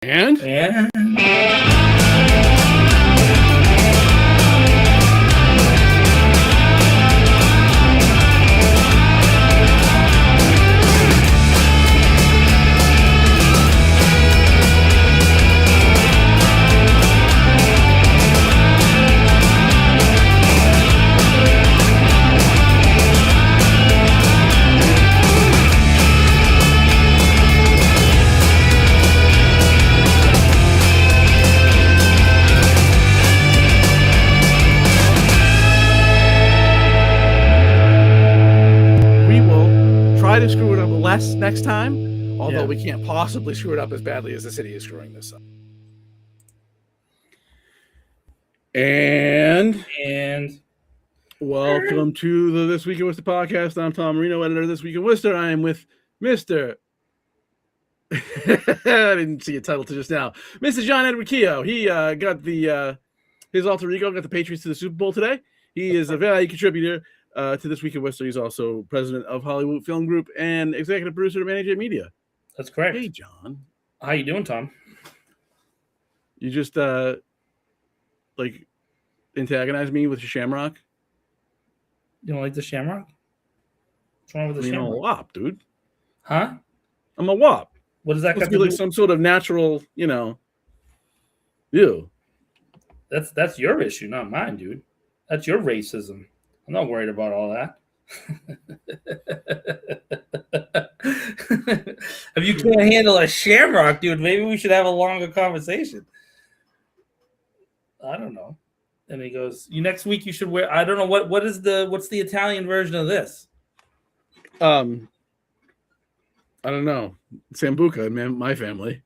And? To screw it up less next time, although we can't possibly screw it up as badly as the city is screwing this up. And welcome to the This Week in Worcester podcast. I'm Tom Marino, editor of This Week in Worcester. I am with Mr. I didn't see a title to just now. Mr. John Edward Keogh. He got the his alter ego got the Patriots to the Super Bowl today. He is a value contributor to This Week in Worcester. He's also president of Hollywood Film Group and executive producer of NAJ Media. That's correct. Hey, John. How you doing, Tom? You just like antagonize me with your shamrock? You don't like the shamrock? What's wrong with the shamrock? I'm a wop, dude. Huh? I'm a wop. What does that got to be like some sort of natural, ew. That's your issue, not mine, dude. That's your racism. I'm not worried about all that. If you can't handle a shamrock, dude, maybe we should have a longer conversation. I don't know. And he goes, next week you should wear, I don't know, what's the Italian version of this? I don't know. Sambuca, man, my family.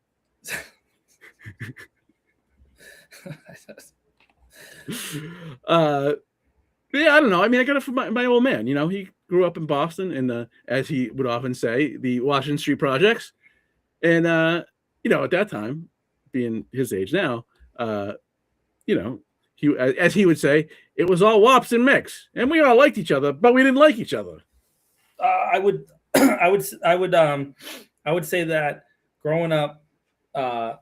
Yeah, I don't know. I mean, I got it from my old man. He grew up in Boston in as he would often say, the Washington Street projects. And, at that time, being his age now, he, as he would say, it was all wops and mix. And we all liked each other, but we didn't like each other. I would say that growing up, of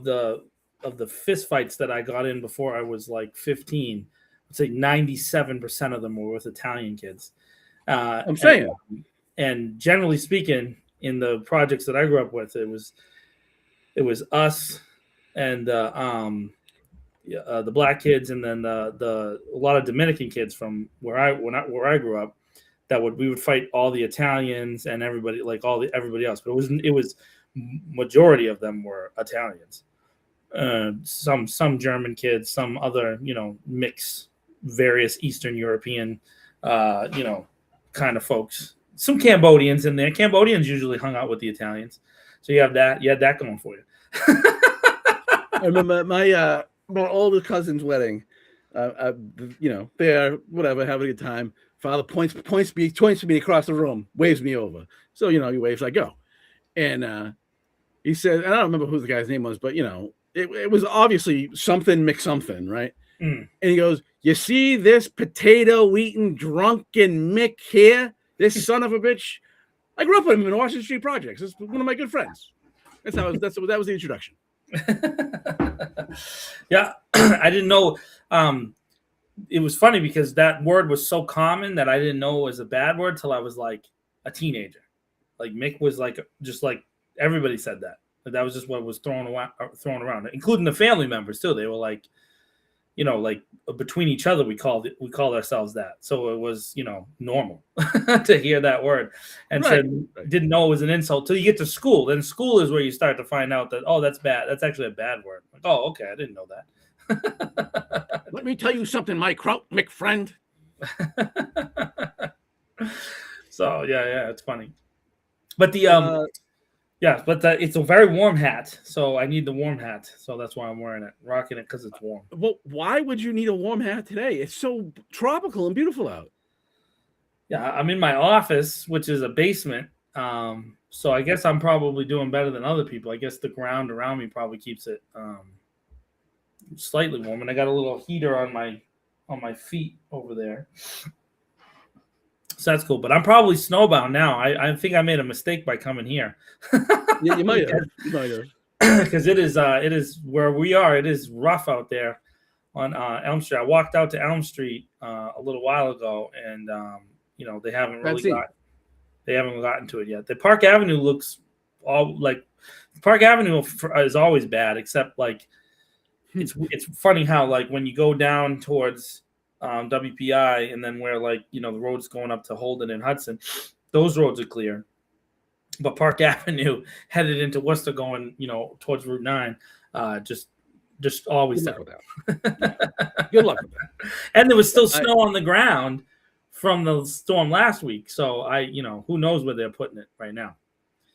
the fist fights that I got in before I was like 15, I'd say 97% of them were with Italian kids. I'm saying. And generally speaking, in the projects that I grew up with, it was us and the black kids, and then a lot of Dominican kids from where I grew up. We would fight all the Italians and everybody, like everybody else, but it was majority of them were Italians. Some German kids, some other mix, various Eastern European kind of folks. Some Cambodians in there. Cambodians usually hung out with the Italians, so you had that going for you. I remember my older cousin's wedding. They're whatever, having a good time. Father points me across the room, waves me over. So he waves, I go, and he said, and I don't remember who the guy's name was, but it was obviously something McSomething, right? And he goes, "You see this potato-eating drunken Mick here? This son of a bitch. I grew up with him in the Washington Street projects. This is one of my good friends." That was the introduction. Yeah, I didn't know. It was funny because that word was so common that I didn't know it was a bad word till I was like a teenager. Like Mick was like just like everybody said that. That was just what was thrown around, including the family members too. They were like, like between each other, we called ourselves that. So it was, normal to hear that word, and didn't know it was an insult till you get to school. Then school is where you start to find out that, oh, that's bad. That's actually a bad word. Like, oh, okay, I didn't know that. Let me tell you something, my Kraut McFriend. So yeah, it's funny. But it's a very warm hat, so I need the warm hat. So that's why I'm wearing it, rocking it because it's warm. Well, why would you need a warm hat today? It's so tropical and beautiful out. Yeah, I'm in my office, which is a basement. So I guess I'm probably doing better than other people. I guess the ground around me probably keeps it slightly warm, and I got a little heater on my feet over there. So that's cool. But I'm probably snowbound now. I think I made a mistake by coming here. Yeah, you might have. because it is where we are. It is rough out there on Elm Street. I walked out to Elm Street a little while ago, and they haven't really gotten to it yet. The Park Avenue looks all like Park Avenue is always bad, except like it's funny how like when you go down towards WPI and then where like the road's going up to Holden and Hudson, those roads are clear. But Park Avenue headed into Worcester going towards Route 9, just always Good luck with that. Good luck with that. And there was still snow on the ground from the storm last week, so who knows where they're putting it right now.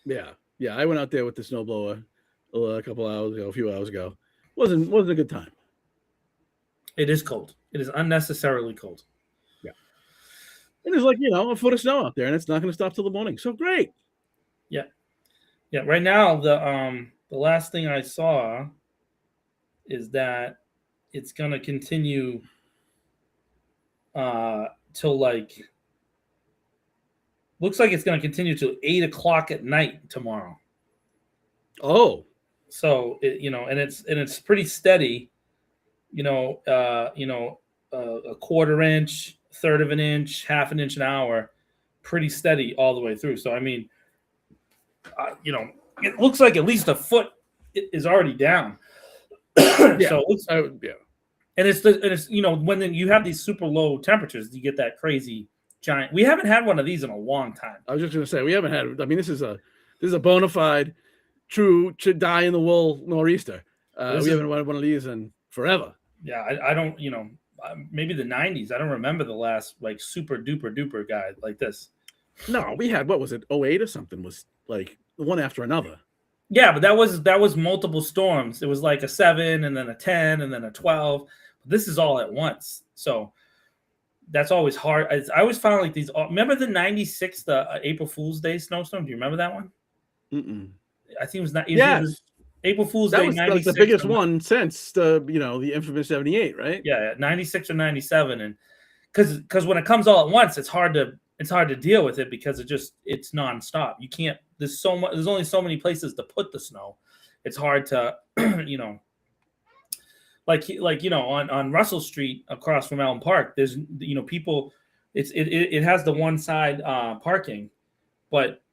Yeah, I went out there with the snowblower a few hours ago. Wasn't a good time. It is cold. It is unnecessarily cold. Yeah. And there's like, a foot of snow out there, and it's not going to stop till the morning. So great. Yeah. Yeah. Right now, the last thing I saw is that it's going to continue till looks like it's going to continue till 8:00 at night tomorrow. Oh. So and it's pretty steady. A quarter inch, third of an inch, half an inch an hour, pretty steady all the way through. So I mean, it looks like at least a foot is already down. Yeah. So it looks, and it's when you have these super low temperatures, you get that crazy giant. We haven't had one of these in a long time. I was just going to say we haven't had. I mean, this is a bona fide, true die in the wool nor'easter. We haven't had one of these in forever. Yeah, I don't. Maybe the 90s. I don't remember the last like super duper guy like this. No, we had, what was it, 08 or something, was like one after another. Yeah, but that was multiple storms. It was like a 7 and then a 10 and then a 12. This is all at once. So that's always hard. I always found like these. Remember the 96, the April Fool's Day snowstorm? Do you remember that one? Mm-mm. I think it was not. Yeah. April Fool's That Day. was 96, like the biggest one since the infamous 78, right? Yeah, 96 or 97, and because when it comes all at once, it's hard to deal with it because it's nonstop. You can't. There's only so many places to put the snow. It's hard to on Russell Street across from Elm Park. There's people. It has the one side parking, but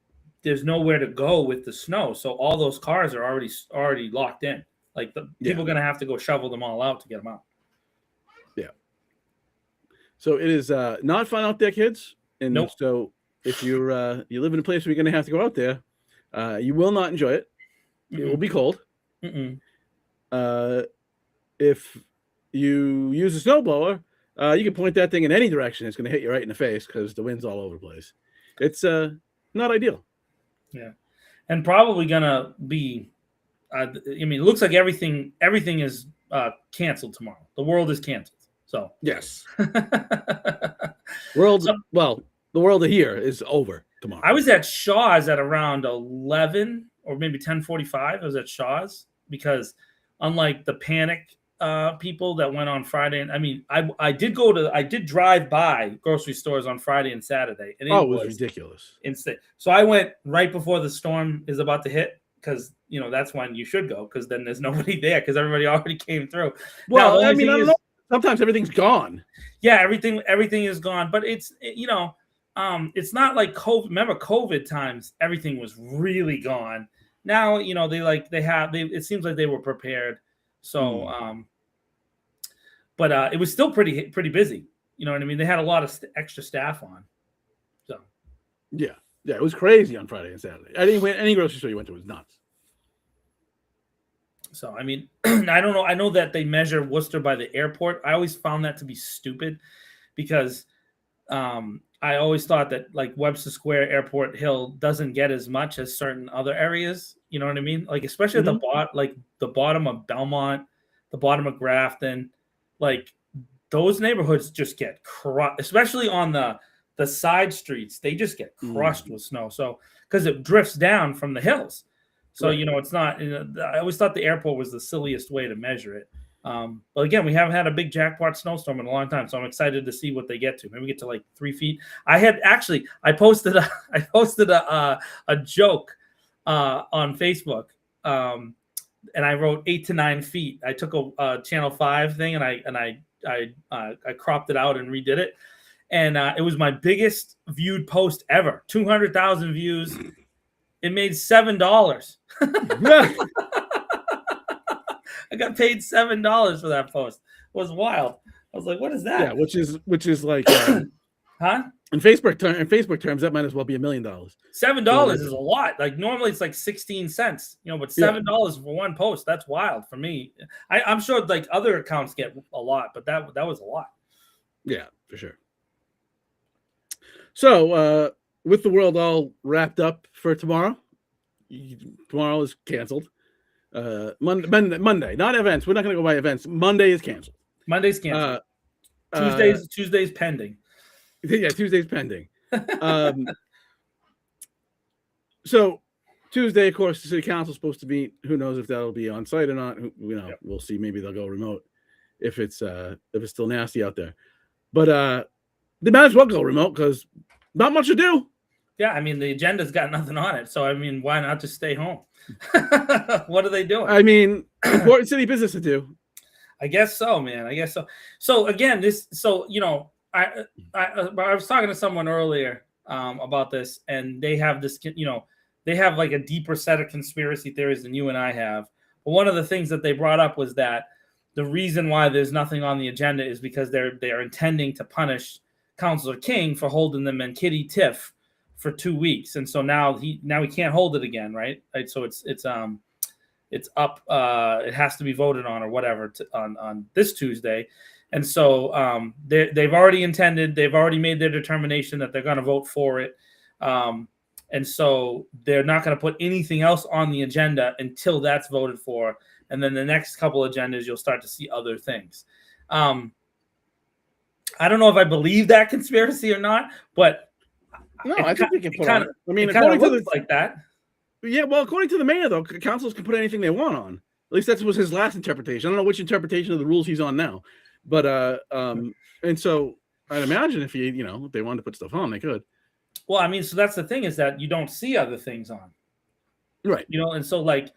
there's nowhere to go with the snow. So all those cars are already locked in. Like people are going to have to go shovel them all out to get them out. Yeah. So it is not fun out there, kids. And nope. So if you live in a place where you're going to have to go out there, you will not enjoy it. Mm-mm. It will be cold. Mm-mm. If you use a snowblower, you can point that thing in any direction. It's going to hit you right in the face because the wind's all over the place. It's not ideal. Yeah, and probably gonna be. It looks like everything is canceled tomorrow. The world is canceled. So yes, the world here is over tomorrow. I was at Shaw's at around 11 or maybe 10:45. I was at Shaw's because unlike the panic people that went on Friday, and I did drive by grocery stores on Friday and Saturday, and it was ridiculous. Insane. So I went right before the storm is about to hit because that's when you should go because then there's nobody there because everybody already came through. Well, I don't know. Sometimes everything's gone. Yeah, everything is gone, but it's it's not like COVID. Remember COVID times, everything was really gone. Now it seems like they were prepared. So, but it was still pretty busy. You know what I mean? They had a lot of extra staff on. So, yeah, it was crazy on Friday and Saturday. Any grocery store you went to was nuts. So, I don't know. I know that they measure Worcester by the airport. I always found that to be stupid because I always thought that like Webster Square, Airport Hill doesn't get as much as certain other areas. You know what I mean? Like especially at the bottom of Belmont, the bottom of Grafton, like those neighborhoods just get crushed, especially on the side streets. They just get crushed with snow. So because it drifts down from the hills. So, right. It's not, I always thought the airport was the silliest way to measure it. But again, we haven't had a big jackpot snowstorm in a long time. So I'm excited to see what they get to. Maybe get to like 3 feet. I posted a joke on Facebook and I wrote 8 to 9 feet. I took a Channel 5 thing and I cropped it out and redid it. And it was my biggest viewed post ever. 200,000 views. It made $7. I got paid $7 for that post. It was wild. I was like, what is that? Yeah, which is like huh? In Facebook terms, that might as well be $1 million. $7 is a lot. Like normally it's like 16 cents, but $7 for one post, that's wild for me. I'm sure like other accounts get a lot, but that was a lot. Yeah, for sure. So with the world all wrapped up for tomorrow is canceled. Monday, not events. We're not going to go by events. Monday is canceled. Monday's canceled. Tuesday's pending. Yeah, Tuesday's pending. So Tuesday, of course, the city council is supposed to meet. Who knows if that'll be on site or not? We'll see. Maybe they'll go remote if it's still nasty out there. But they might as well go remote because not much to do. Yeah, I mean the agenda's got nothing on it, so I mean, why not just stay home? What are they doing? I mean, important city business to do. I guess so, man. I guess so. So again, I was talking to someone earlier about this, and they have this, they have like a deeper set of conspiracy theories than you and I have. But one of the things that they brought up was that the reason why there's nothing on the agenda is because they're intending to punish Councilor King for holding the Mankitti TIF for 2 weeks, and so now he can't hold it again, right? So it's up. It has to be voted on or whatever on this Tuesday. And so they've already made their determination that they're going to vote for it. And so they're not going to put anything else on the agenda until that's voted for. And then the next couple agendas, you'll start to see other things. I don't know if I believe that conspiracy or not, but no, I think we can put on. I mean, according to like that. Yeah, well, according to the mayor, though, councils can put anything they want on. At least that was his last interpretation. I don't know which interpretation of the rules he's on now. But and so I'd imagine if if they wanted to put stuff on, they could. Well, I mean, so that's the thing is that you don't see other things on, right? And so like,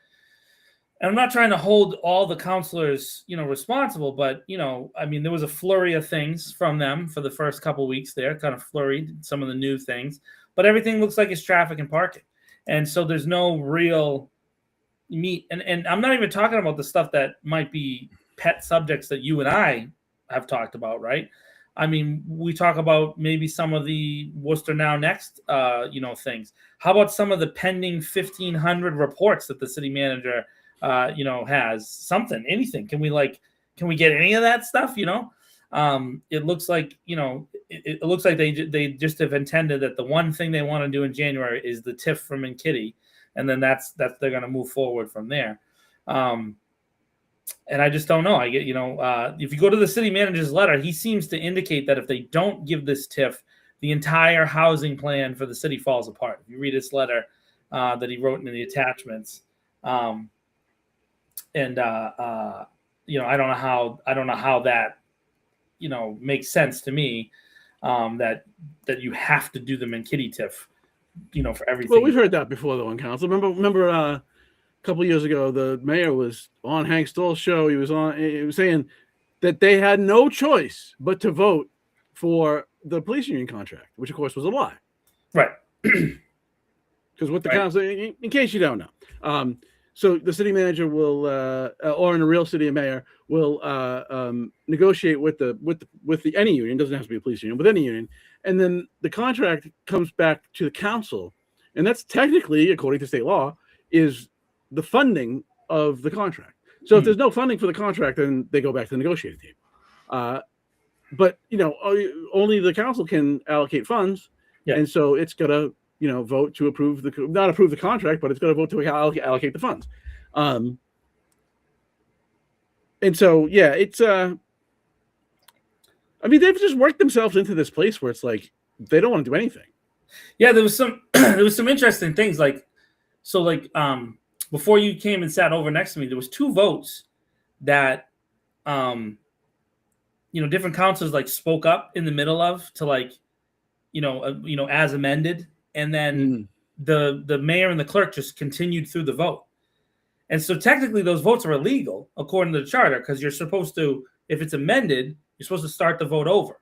and I'm not trying to hold all the counselors, responsible, but I mean, there was a flurry of things from them for the first couple of weeks there, kind of flurried some of the new things, but everything looks like it's traffic and parking, and so there's no real meat, and I'm not even talking about the stuff that might be pet subjects that you and I have talked about, right? I mean, we talk about maybe some of the Worcester Now Next, things. How about some of the pending 1,500 reports that the city manager, has? Something, anything? Can we get any of that stuff? It looks like, it looks like they just have intended that the one thing they want to do in January is the TIF from Mankitti, and then that's they're going to move forward from there. And I just don't know. I get, if you go to the city manager's letter, he seems to indicate that if they don't give this TIF, the entire housing plan for the city falls apart. If you read his letter that he wrote in the attachments, I don't know how that, makes sense to me, that you have to do the Mankitti TIF, for everything. Well, we've heard that before, though, in council. Remember. A couple of years ago, the mayor was on Hank Stoll's show. He was saying that they had no choice but to vote for the police union contract, which of course was a lie. Right. Because what the council, in case you don't know, so the city manager will, or in a real city, a mayor will negotiate with any union. It doesn't have to be a police union, with any union, and then the contract comes back to the council, and that's technically, according to state law, is the funding of the contract. So if there's no funding for the contract, then they go back to the negotiating team. But only the council can allocate funds, and so it's gonna vote to not approve the contract, but it's gonna vote to allocate the funds. And so it's I mean, they've just worked themselves into this place where it's like they don't want to do anything. Yeah, there was some interesting things before you came and sat over next to me, there was 2 votes that, different councils spoke up in the middle of to as amended, and then the mayor and the clerk just continued through the vote, And so technically those votes are illegal according to the charter, because you're supposed to, if it's amended, you're supposed to start the vote over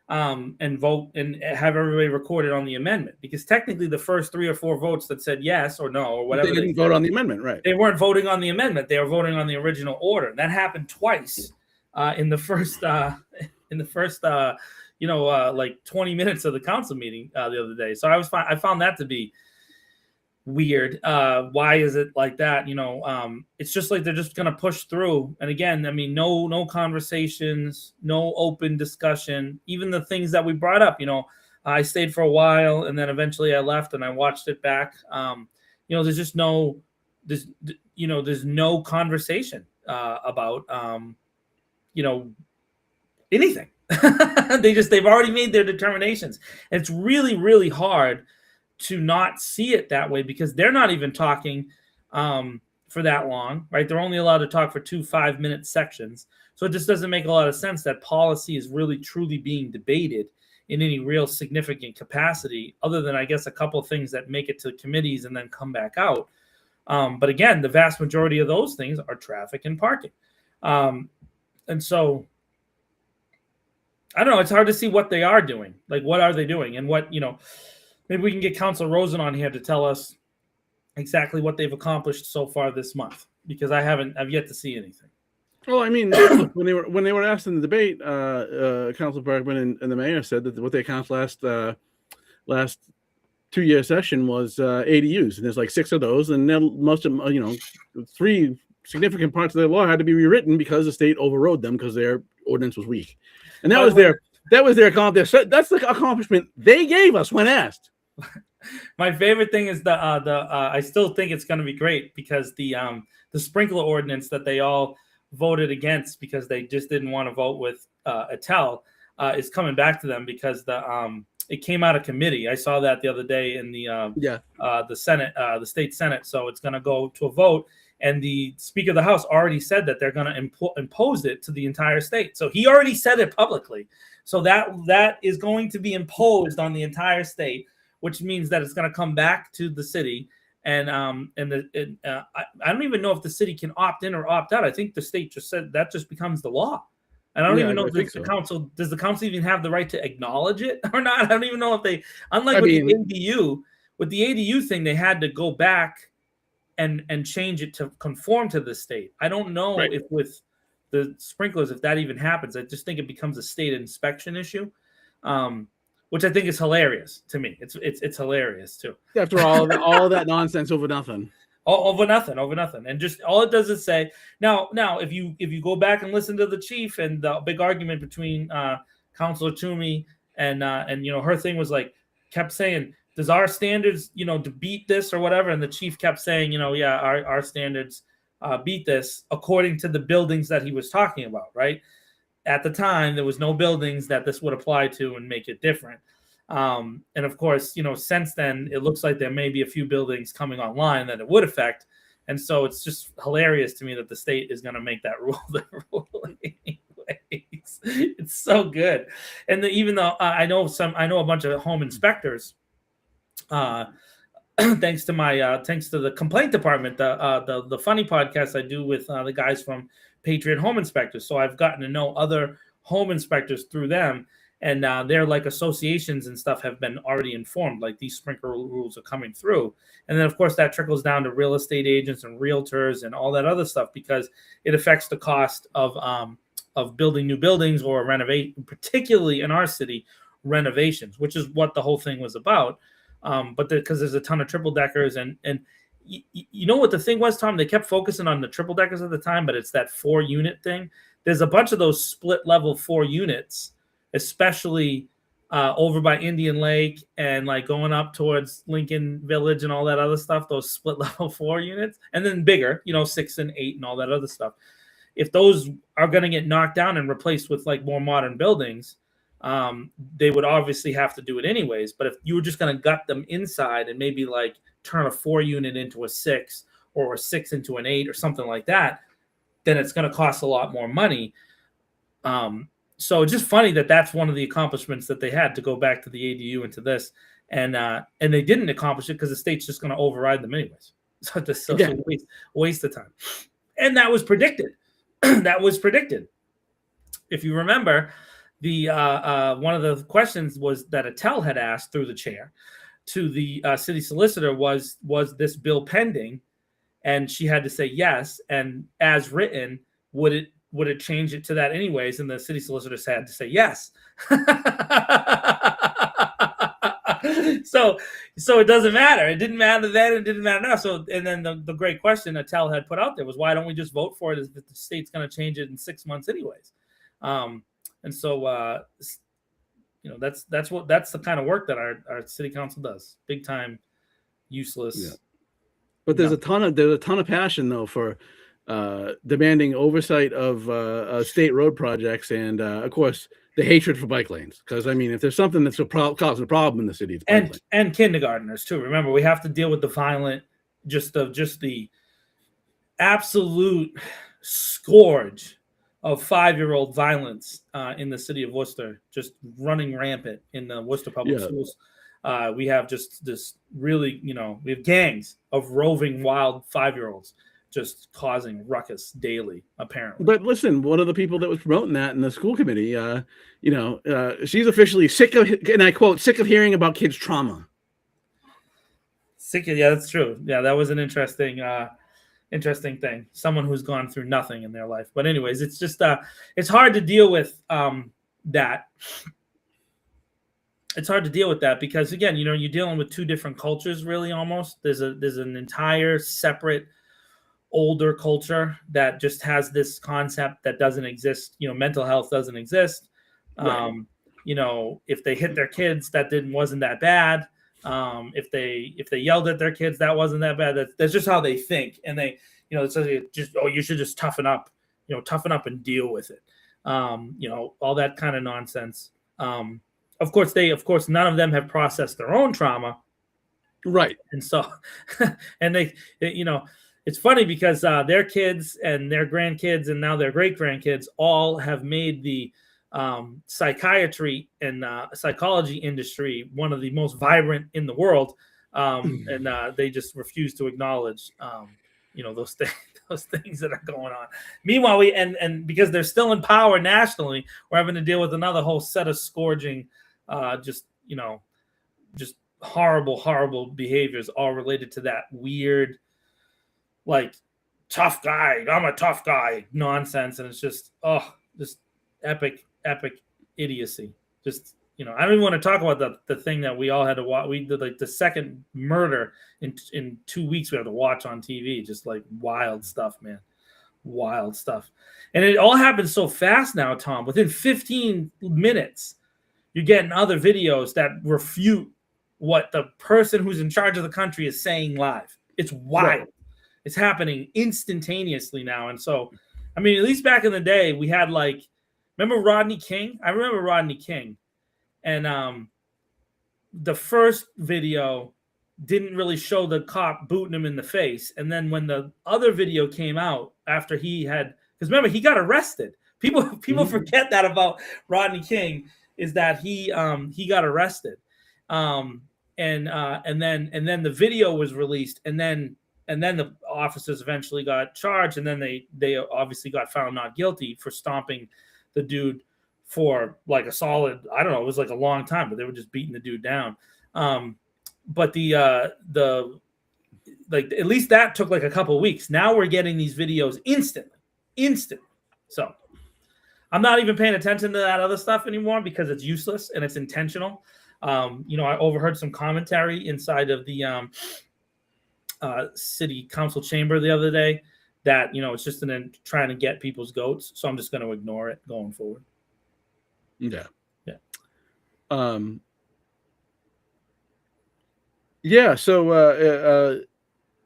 and vote and have everybody recorded on the amendment, because technically the first 3 or 4 votes that said yes or no or whatever, they didn't vote on the amendment, right? They weren't voting on the amendment. They were voting on the original order. That happened twice in the first like 20 minutes of the council meeting the other day. So I found that to be weird. Why is it like that? It's just like they're just going to push through. And again, I mean, no conversations, no open discussion. Even the things that we brought up, I stayed for a while and then eventually I left and I watched it back. There's just there's no conversation about anything. They've already made their determinations. And it's really, really hard to not see it that way, because they're not even talking for that long, right? They're only allowed to talk for 2 5-minute sections. So it just doesn't make a lot of sense that policy is really truly being debated in any real significant capacity, other than, I guess, a couple of things that make it to committees and then come back out. But again, the vast majority of those things are traffic and parking. And so I don't know. It's hard to see what they are doing. Like, what are they doing? And what, maybe we can get Councilor Rosen on here to tell us exactly what they've accomplished so far this month, because I've yet to see anything. Well, I mean, when they were asked in the debate, Councilor Bergman and the mayor said that what they accomplished last 2-year session was ADUs, and there's like 6 of those, and most of them, 3 significant parts of their law had to be rewritten because the state overrode them because their ordinance was weak, and that was their accomplishment. That's the accomplishment they gave us when asked. My favorite thing is I still think it's going to be great, because the sprinkler ordinance that they all voted against because they just didn't want to vote with Attell is coming back to them, because it came out of committee. I saw that the other day in the Senate, the state Senate. So it's going to go to a vote, and the Speaker of the House already said that they're going to impose it to the entire state. So he already said it publicly. So that is going to be imposed on the entire state, which means that it's going to come back to the city. And I don't even know if the city can opt in or opt out. I think the state just said that just becomes the law. And I don't even know if the council, does the council even have the right to acknowledge it or not? I don't even know if they, unlike with the ADU thing, they had to go back and change it to conform to the state. I don't know if with the sprinklers, if that even happens. I just think it becomes a state inspection issue, which I think is hilarious to me. It's hilarious too. After all of that nonsense over nothing. Over nothing. And just all it does is say, now if you go back and listen to the chief and the big argument between Councilor Toomey and her thing was like, kept saying, does our standards to beat this or whatever, and the chief kept saying, our standards beat this according to the buildings that he was talking about, right? At the time, there was no buildings that this would apply to and make it different. And of course, since then, it looks like there may be a few buildings coming online that it would affect. And so it's just hilarious to me that the state is going to make that rule the rule anyways. It's so good. And even though I know a bunch of home inspectors, thanks to the complaint department, the funny podcast I do with the guys from Patriot Home Inspectors. So I've gotten to know other home inspectors through them, and their like associations and stuff have been already informed, like these sprinkler rules are coming through. And then of course that trickles down to real estate agents and realtors and all that other stuff, because it affects the cost of building new buildings or renovate, particularly in our city, renovations, which is what the whole thing was about. But because there's a ton of triple deckers and you know what the thing was, Tom? They kept focusing on the triple deckers at the time, but it's that 4-unit thing. There's a bunch of those split level 4 units, especially over by Indian Lake and like going up towards Lincoln Village and all that other stuff. Those split level 4 units, and then bigger, 6 and 8 and all that other stuff. If those are going to get knocked down and replaced with like more modern buildings, they would obviously have to do it anyways. But if you were just going to gut them inside and maybe like turn a 4-unit into a 6 or a 6 into an 8 or something like that, then it's going to cost a lot more money. So it's just funny that that's one of the accomplishments that they had, to go back to the ADU and to this, and they didn't accomplish it because the state's just going to override them anyways. So it's Yeah. a waste of time. And that was predicted. That was predicted. If you remember, the one of the questions was that Attell had asked through the chair to the city solicitor was this bill pending, and she had to say yes. And as written, would it change it to that anyways? And the city solicitor had to say yes. So it doesn't matter. It didn't matter then. It didn't matter now. So, and then the great question Attell had put out there was, why don't we just vote for it if the state's going to change it in 6 months anyways? And so, that's the kind of work that our city council does. Big time, useless. Yeah. But there's a ton of passion though for demanding oversight of state road projects, and of course the hatred for bike lanes. Because I mean, if there's something that's causing a problem in the city, it's bike lanes. And kindergartners too. Remember, we have to deal with the violent, just the absolute scourge of 5-year-old violence in the city of Worcester, just running rampant in the Worcester public schools. We have just this really, we have gangs of roving wild 5-year-olds just causing ruckus daily, apparently. But listen, one of the people that was promoting that in the school committee, she's officially sick of, and I quote, sick of hearing about kids' trauma. Yeah, that's true. Yeah, that was an interesting thing. Someone who's gone through nothing in their life. But anyways, it's just it's hard to deal with that. It's hard to deal with that because, again, you're dealing with two different cultures, really, almost. There's an entire separate older culture that just has this concept that doesn't exist. Mental health doesn't exist. Right. If they hit their kids, that wasn't that bad. If they yelled at their kids, that wasn't that bad. That's just how they think. And they, it says you should just toughen up and deal with it. All that kind of nonsense. Of course, none of them have processed their own trauma. Right. And so, and they it's funny because their kids and their grandkids and now their great grandkids all have made the psychiatry and psychology industry one of the most vibrant in the world, and they just refuse to acknowledge those things that are going on. Meanwhile, we and because they're still in power nationally, we're having to deal with another whole set of scourging, just horrible behaviors, all related to that weird, like, tough guy, I'm a tough guy nonsense. And it's just epic idiocy. Just, I don't even want to talk about the thing that we all had to watch. We did, like, the second murder in 2 weeks we had to watch on TV. Just like wild stuff, man. Wild stuff. And it all happens so fast now, Tom. Within 15 minutes, you're getting other videos that refute what the person who's in charge of the country is saying live. It's wild. Right. It's happening instantaneously now. And so, I mean, at least back in the day, we had, like, remember Rodney King? I remember Rodney King. And the first video didn't really show the cop booting him in the face. And then when the other video came out after he had, because remember, he got arrested. People forget that about Rodney King, is that he got arrested. And then the video was released, and then the officers eventually got charged, and then they obviously got found not guilty for stomping the dude for like a solid, I don't know, it was like a long time, but they were just beating the dude down. But the like, at least that took like a couple of weeks. Now we're getting these videos instantly. So I'm not even paying attention to that other stuff anymore because it's useless and it's intentional. I overheard some commentary inside of the city council chamber the other day that, it's just trying to get people's goats. So I'm just going to ignore it going forward. Yeah. So,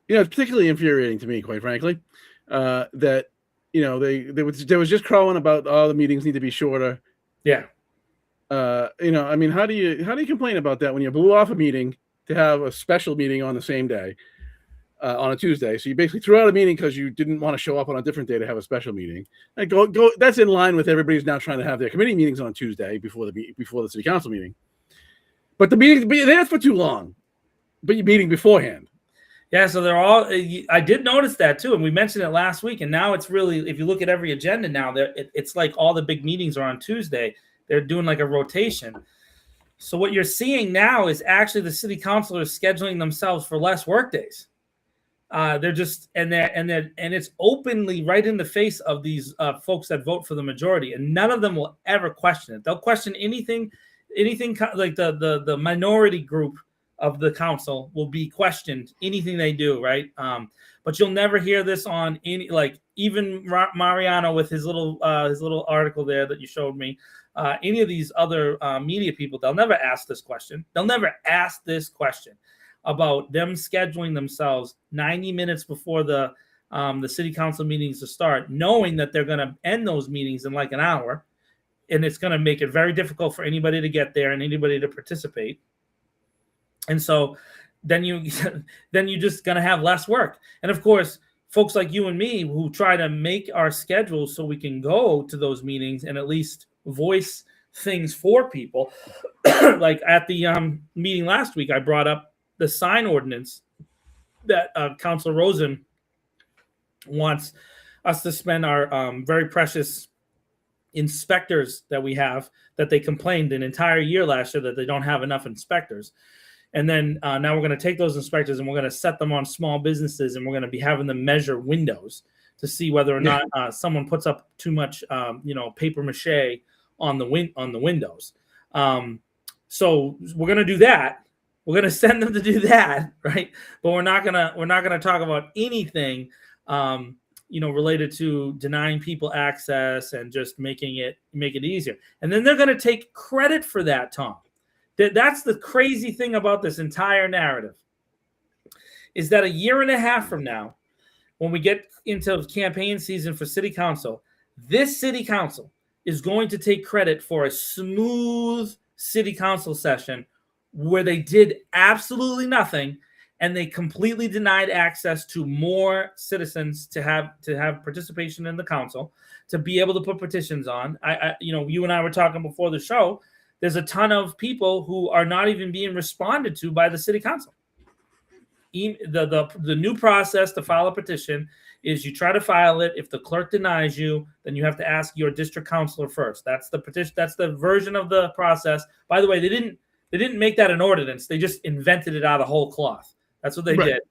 it's particularly infuriating to me, quite frankly, that, there was just crowing about, the meetings need to be shorter. Yeah. I mean, how do you complain about that when you blew off a meeting to have a special meeting on the same day, on a Tuesday? So you basically threw out a meeting because you didn't want to show up on a different day to have a special meeting. And go. That's in line with everybody's now trying to have their committee meetings on Tuesday before the city council meeting. But the meeting, that's for too long. But you're meeting beforehand. Yeah, so they're all. I did notice that too, and we mentioned it last week. And now it's really, if you look at every agenda now, it's like all the big meetings are on Tuesday. They're doing like a rotation. So what you're seeing now is actually the city councilors scheduling themselves for less work days. They're just and it's openly right in the face of these folks that vote for the majority, and none of them will ever question it. They'll question anything like the minority group of the council will be questioned anything they do, right? But you'll never hear this on any, like, even Mariano with his little article there that you showed me. Any of these other media people, they'll never ask this question. They'll never ask this question about them scheduling themselves 90 minutes before the city council meetings to start, knowing that they're going to end those meetings in like an hour, and it's going to make it very difficult for anybody to get there and anybody to participate. And so then you just going to have less work. And of course, folks like you and me who try to make our schedules so we can go to those meetings and at least voice things for people. Like at the meeting last week, I brought up the sign ordinance that Councilor Rosen wants us to spend our very precious inspectors that we have, that they complained an entire year last year that they don't have enough inspectors. And then now we're going to take those inspectors and we're going to set them on small businesses, and we're going to be having them measure windows to see whether or not someone puts up too much, paper mache on the windows. So we're going to do that. We're going to send them to do that, right? But we're not gonna talk about anything, related to denying people access and just make it easier. And then they're going to take credit for that, Tom. That's the crazy thing about this entire narrative, is that a year and a half from now, when we get into campaign season for city council, this city council is going to take credit for a smooth city council session where they did absolutely nothing, and they completely denied access to more citizens to have participation in the council, to be able to put petitions on. You and I were talking before the show. There's a ton of people who are not even being responded to by the city council. The new process to file a petition is you try to file it. If the clerk denies you, then you have to ask your district councilor first. That's the petition. That's the version of the process. By the way, they didn't make that an ordinance. They just invented it out of whole cloth. That's what they did.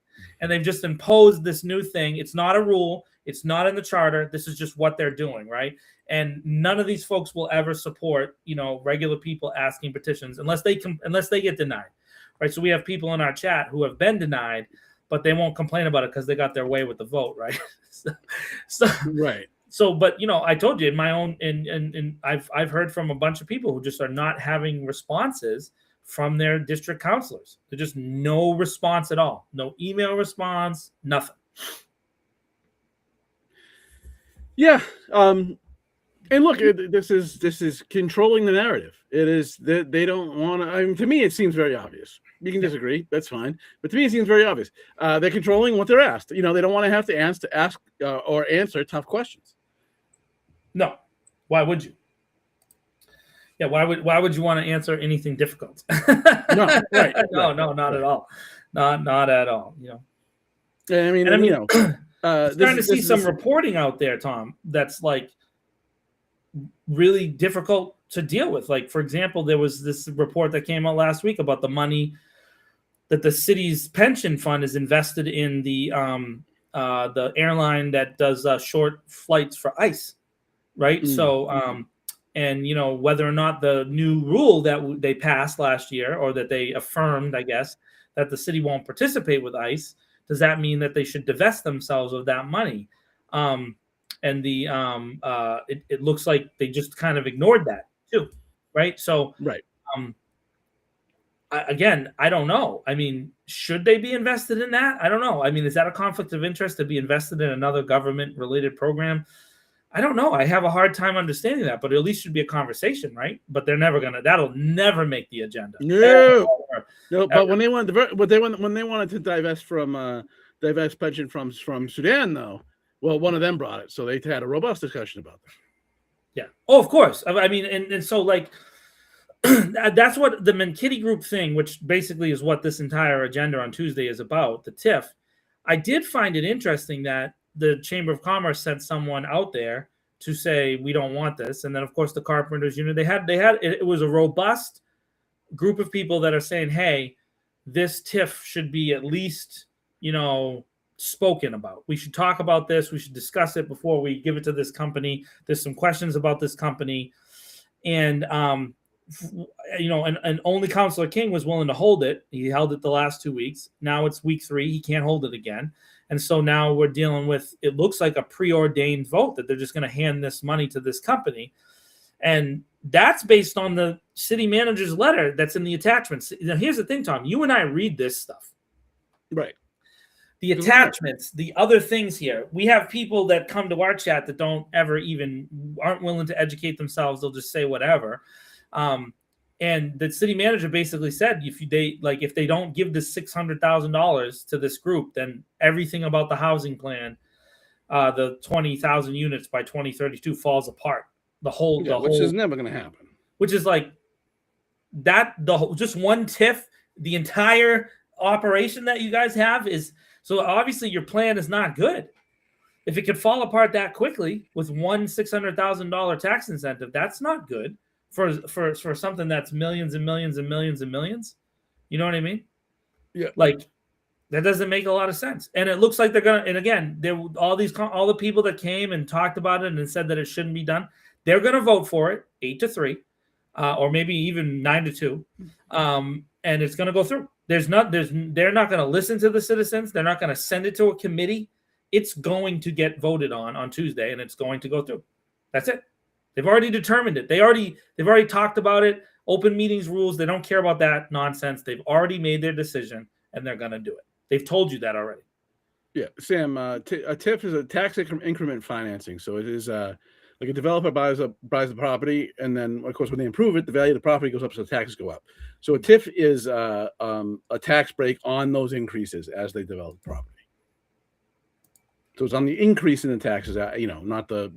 And they've just imposed this new thing. It's not a rule. It's not in the charter. This is just what they're doing, right? And none of these folks will ever support, regular people asking petitions unless they get denied, right? So we have people in our chat who have been denied, but they won't complain about it because they got their way with the vote, right? Right. So, but I told you in my own, and I've heard from a bunch of people who just are not having responses from their district councilors. There's just no response at all. No email response, nothing. Yeah. And look, this is controlling the narrative. It is that they don't want to. I mean, to me, it seems very obvious. You can disagree, that's fine. But to me, it seems very obvious. They're controlling what they're asked. They don't want to have to ask or answer tough questions. No, why would you? Yeah, why would you want to answer anything difficult? No, right. No, not at all. Not at all. I mean, starting to see some reporting out there, Tom, that's like really difficult to deal with. Like, for example, there was this report that came out last week about the money that the city's pension fund is invested in the airline that does short flights for ICE, right? So, and whether or not the new rule that they passed last year, or that they affirmed, I guess, that the city won't participate with ICE, does that mean that they should divest themselves of that money? And it looks like they just kind of ignored that too, right? So, right. I don't know. I mean, should they be invested in that? I don't know. I mean, is that a conflict of interest to be invested in another government-related program? I don't know. I have a hard time understanding that, but at least should be a conversation, right? But they're never gonna. That'll never make the agenda. No. But when they wanted to divest pension from Sudan, though, well, one of them brought it, so they had a robust discussion about that. Yeah. Oh, of course. I mean, and so like that's what the McKitty Group thing, which basically is what this entire agenda on Tuesday is about. The TIF I did find it interesting that the Chamber of Commerce sent someone out there to say we don't want this, and then of course the Carpenters Union, it was a robust group of people that are saying, hey, this TIF should be at least, spoken about. We should talk about this. We should discuss it before we give it to this company. There's some questions about this company. And, and only Councillor King was willing to hold it. He held it the last 2 weeks. Now it's week 3. He can't hold it again. And so now we're dealing with, it looks like a preordained vote that they're just going to hand this money to this company. And that's based on the city manager's letter that's in the attachments. Now, here's the thing, Tom. You and I read this stuff. Right. The attachments, the other things here. We have people that come to our chat that don't ever aren't willing to educate themselves. They'll just say whatever. And the city manager basically said, if they don't give this $600,000 to this group, then everything about the housing plan, the 20,000 units by 2032 falls apart. Which is never going to happen. Which is like that. Just one TIF, the entire operation that you guys have is. So obviously your plan is not good. If it could fall apart that quickly with one $600,000 tax incentive, that's not good for something that's millions and millions and millions and millions. You know what I mean? Yeah. Like that doesn't make a lot of sense. And it looks like they're gonna. And again, all the people that came and talked about it and said that it shouldn't be done. They're gonna vote for it 8-3, or maybe even 9-2, and it's gonna go through. They're not going to listen to the citizens. They're not going to send it to a committee. It's going to get voted on Tuesday, and it's going to go through. That's it. They've already determined it. They've already talked about it. Open meetings rules. They don't care about that nonsense. They've already made their decision, and they're going to do it. They've told you that already. Yeah, Sam. A TIF is a tax increment financing. So it is like a developer buys the property, and then of course when they improve it, the value of the property goes up, so the taxes go up. So a TIF is a tax break on those increases as they develop the property. So it's on the increase in the taxes, not the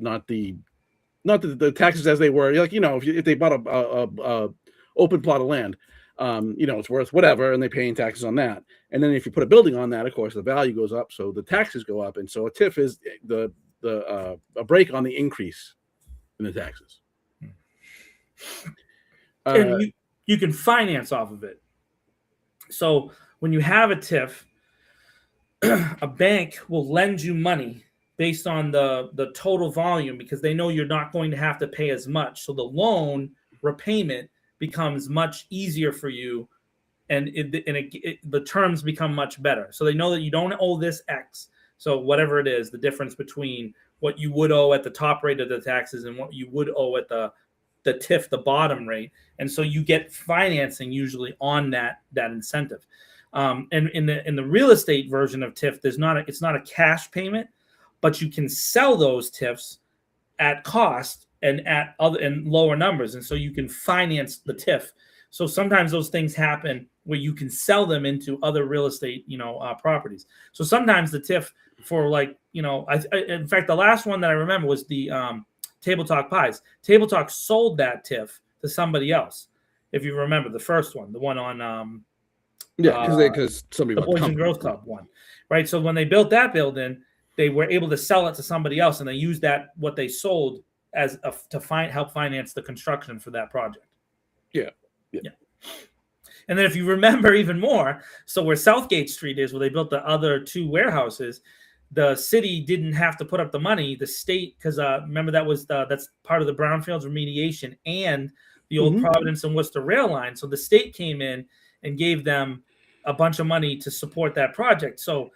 taxes as they were. Like if they bought a open plot of land, it's worth whatever, and they pay taxes on that. And then if you put a building on that, of course the value goes up, so the taxes go up, and so a TIF is a break on the increase in the taxes. And you can finance off of it. So when you have a TIF, a bank will lend you money based on the total volume because they know you're not going to have to pay as much. So the loan repayment becomes much easier for you, and the terms become much better. So they know that you don't owe this X. So whatever it is, the difference between what you would owe at the top rate of the taxes and what you would owe at the TIF, the bottom rate. And so you get financing usually on that incentive. And in the real estate version of TIF, it's not a cash payment, but you can sell those TIFs at cost and at lower numbers. And so you can finance the TIF. So sometimes those things happen where you can sell them into other real estate, properties. So sometimes the TIF for in fact, the last one that I remember was the Table Talk Pies. Table Talk sold that TIF to somebody else. If you remember the first one, the one on because somebody the Boys and Girls Club one, right? So when they built that building, they were able to sell it to somebody else, and they used what they sold as to help finance the construction for that project. Yeah. And then if you remember even more, so where Southgate Street is, where they built the other 2 warehouses, the city didn't have to put up the money. The state, because remember that's part of the brownfields remediation and the old Providence and Worcester rail line. So the state came in and gave them a bunch of money to support that project. So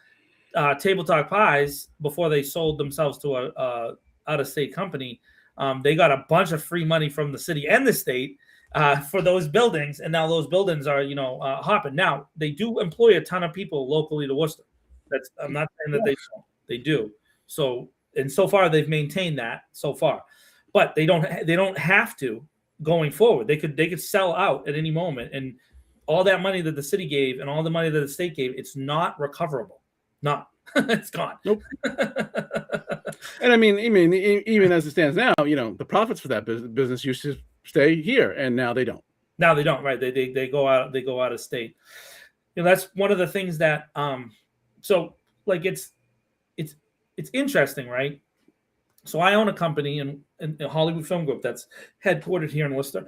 Table Talk Pies, before they sold themselves to a out-of-state company, they got a bunch of free money from the city and the state for those buildings, and now those buildings are hopping. Now they do employ a ton of people locally to Worcester. I'm not saying that they do. So far they've maintained that so far, but they don't have to going forward. They could sell out at any moment, and all that money that the city gave and all the money that the state gave, it's not recoverable. Not it's gone. Nope. And I mean, even as it stands now, the profits for that business used to stay here, and now they don't. Now they don't, right? They go out. They go out of state. That's one of the things that. So like it's interesting, right? So I own a company in Hollywood Film Group that's headquartered here in Worcester,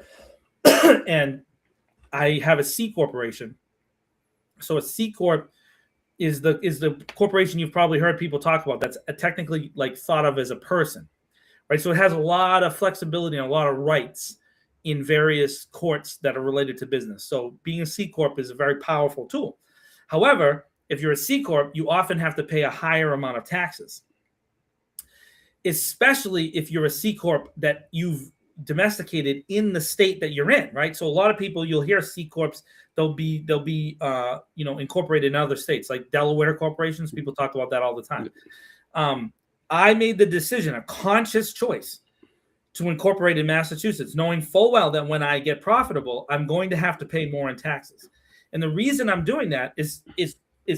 and I have a C corporation. So a C corp is the corporation you've probably heard people talk about. That's technically like thought of as a person, right? So it has a lot of flexibility and a lot of rights in various courts that are related to business. So being a C corp is a very powerful tool. However, if you're a C corp, you often have to pay a higher amount of taxes, especially if you're a C corp that you've domesticated in the state that you're in, right? So a lot of people, you'll hear C corps, they'll be incorporated in other states, like Delaware corporations. People talk about that all the time. I made the decision, a conscious choice, to incorporate in Massachusetts, knowing full well that when I get profitable, I'm going to have to pay more in taxes. And the reason I'm doing that is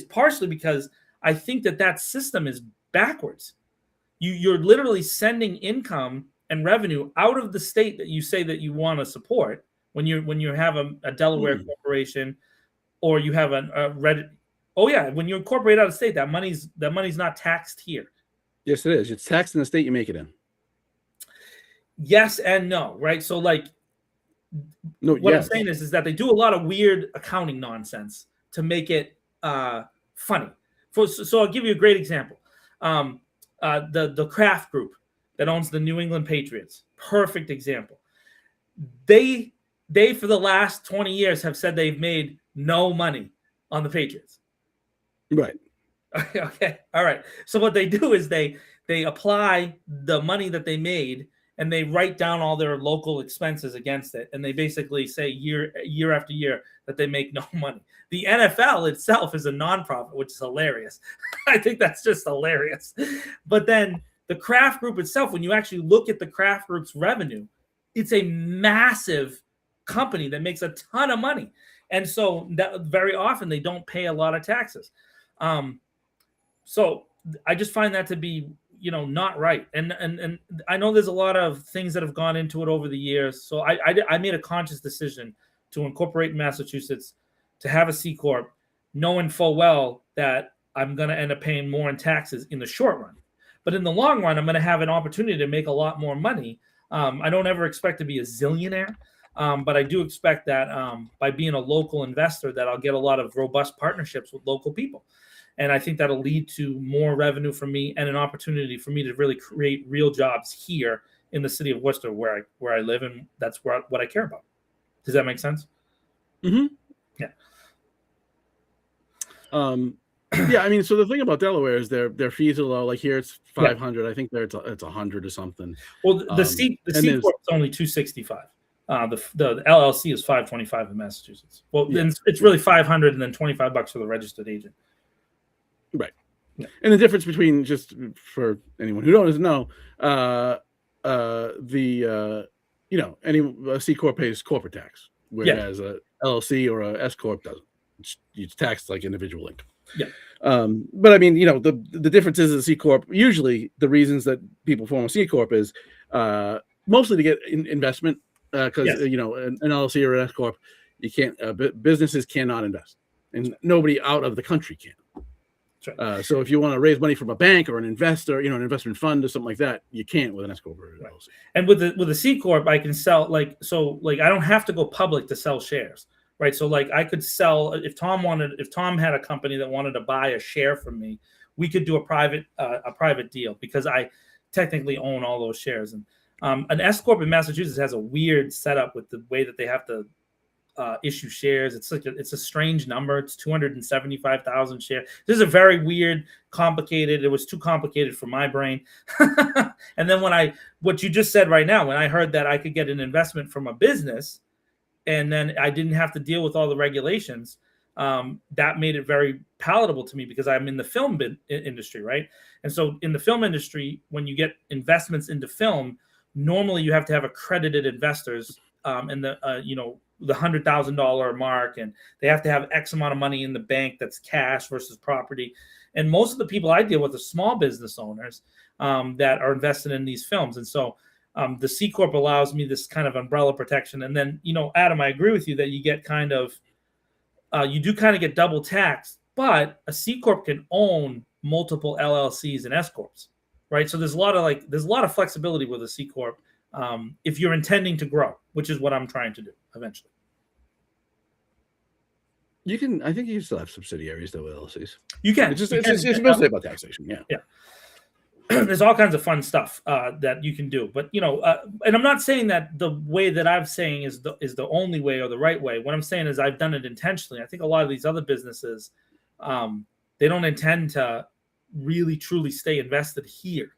partially because I think that system is backwards. You're literally sending income and revenue out of the state that you say that you want to support when you have a Delaware corporation, or you have when you incorporate out of state, that money's not taxed here. Yes, it is. It's taxed in the state you make it in. Yes and no, right? So like, I'm saying is that they do a lot of weird accounting nonsense to make it funny. So I'll give you a great example. The Kraft Group that owns the New England Patriots, perfect example. They for the last 20 years have said they've made no money on the Patriots. Right. Okay. All right. So what they do is they apply the money that they made, and they write down all their local expenses against it, and they basically say year after year that they make no money. The NFL itself is a nonprofit, which is hilarious. I think that's just hilarious. But then the Kraft Group itself, when you actually look at the Kraft Group's revenue, it's a massive company that makes a ton of money. And so that very often they don't pay a lot of taxes. So I just find that to be, not right. And I know there's a lot of things that have gone into it over the years. So I made a conscious decision to incorporate in Massachusetts, to have a C corp, knowing full well that I'm going to end up paying more in taxes in the short run. But in the long run, I'm going to have an opportunity to make a lot more money. I don't ever expect to be a zillionaire, but I do expect that by being a local investor, that I'll get a lot of robust partnerships with local people. And I think that'll lead to more revenue for me and an opportunity for me to really create real jobs here in the city of Worcester, where I live, and that's what I care about. Does that make sense? Mm-hmm. Yeah. Yeah, I mean, so the thing about Delaware is their fees are low. Like here, it's $500. Yeah. I think there it's $100 or something. Well, the C corp is only $265. The LLC is $525 in Massachusetts. Well, then it's really $500 and then $25 for the registered agent. Right. Yeah. And the difference between, just for anyone who doesn't know, any C corp pays corporate tax, whereas a LLC or a S corp doesn't. It's taxed like individual income. Yeah. But I mean, the difference is a C corp. Usually, the reasons that people form a C corp is mostly to get investment, because an LLC or an S corp, you can't. Businesses cannot invest, and nobody out of the country can. Right. So if you want to raise money from a bank or an investor, an investment fund or something like that, you can't with an S corp or an LLC. And with a C corp, I can sell I don't have to go public to sell shares. Right. So I could sell, if Tom had a company that wanted to buy a share from me, we could do a private deal, because I technically own all those shares. And an S corp in Massachusetts has a weird setup with the way that they have to issue shares. It's a strange number. It's 275,000 shares. This is a very weird, complicated. It was too complicated for my brain. And then what you just said right now, when I heard that I could get an investment from a business, and then I didn't have to deal with all the regulations, that made it very palatable to me, because I'm in the film industry, right? And so in the film industry, when you get investments into film, normally you have to have accredited investors, and the $100,000 mark, and they have to have X amount of money in the bank that's cash versus property. And most of the people I deal with are small business owners that are invested in these films. And so the C corp allows me this kind of umbrella protection. And then, Adam, I agree with you that you get you do kind of get double taxed, but a C corp can own multiple LLCs and S corps, right? So there's a lot of flexibility with a C corp if you're intending to grow, which is what I'm trying to do eventually. You can. I think you still have subsidiaries though with LLCs. You can. It's mostly about taxation. Yeah. Yeah. There's all kinds of fun stuff that you can do, but and I'm not saying that the way that I'm saying is the only way or the right way. What I'm saying is I've done it intentionally. I think a lot of these other businesses, they don't intend to really truly stay invested here,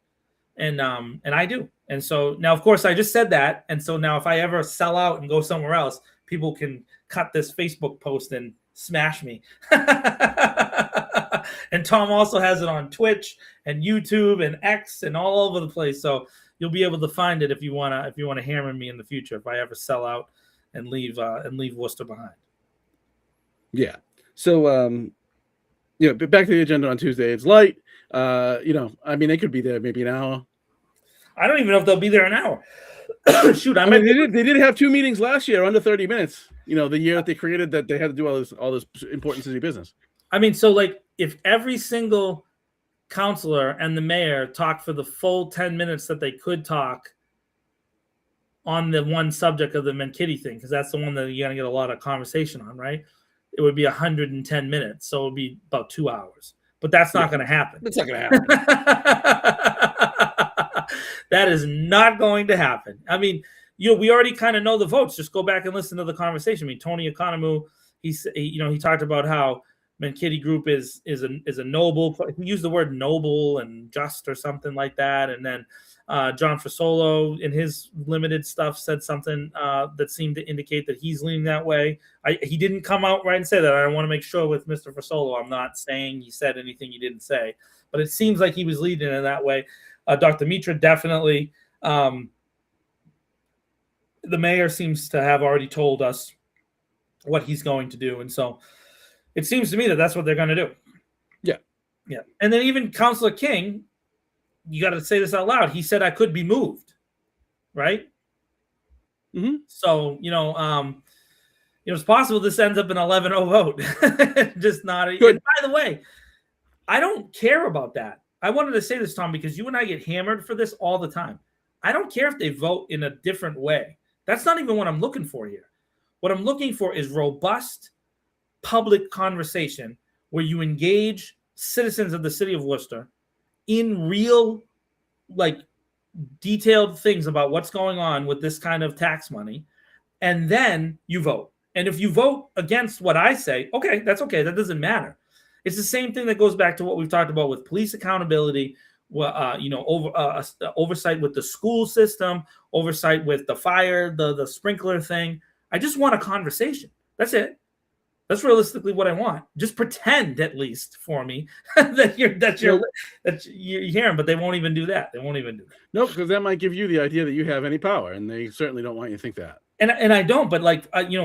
and I do. And so now, of course, I just said that, and so now if I ever sell out and go somewhere else, people can cut this Facebook post and smash me. And Tom also has it on Twitch and YouTube and X and all over the place. So you'll be able to find it if you wanna hammer me in the future if I ever sell out and leave Worcester behind. Yeah. So but back to the agenda on Tuesday. It's light. I mean, they could be there maybe an hour. I don't even know if they'll be there an hour. Shoot, I mean, they did have 2 meetings last year under 30 minutes. The year that they created that they had to do all this important city business. I mean, so like if every single counselor and the mayor talked for the full 10 minutes that they could talk on the one subject of the Menkitty thing, because that's the one that you're going to get a lot of conversation on, right? It would be 110 minutes. So it would be about 2 hours. But that's not going to happen. That's not going to happen. That is not going to happen. I mean, we already kind of know the votes. Just go back and listen to the conversation. I mean, Tony Economou, he talked about how Menkitty Group is a noble. He used the word noble and just or something like that. And then John Fasolo in his limited stuff said something that seemed to indicate that he's leaning that way. He didn't come out right and say that. I want to make sure with Mr. Fasolo, I'm not saying he said anything he didn't say, but it seems like he was leading in that way. Dr. Mitra definitely. The mayor seems to have already told us what he's going to do, and so it seems to me that that's what they're going to do. Yeah. And then even Councilor King, you got to say this out loud. He said I could be moved, right? Mm-hmm. So it's possible this ends up an 11-0 vote. Just not. And by the way, I don't care about that. I wanted to say this, Tom, because you and I get hammered for this all the time. I don't care if they vote in a different way. That's not even what I'm looking for here. What I'm looking for is robust public conversation where you engage citizens of the city of Worcester in real, detailed things about what's going on with this kind of tax money, and then you vote. And if you vote against what I say, okay, that's okay. That doesn't matter. It's the same thing that goes back to what we've talked about with police accountability, oversight with the school system, oversight with the fire, the sprinkler thing. I just want a conversation. That's it. That's realistically what I want. Just pretend, at least for me, that you're hearing, but they won't even do that. They won't even do that. No, because that might give you the idea that you have any power, and they certainly don't want you to think that. And I don't, but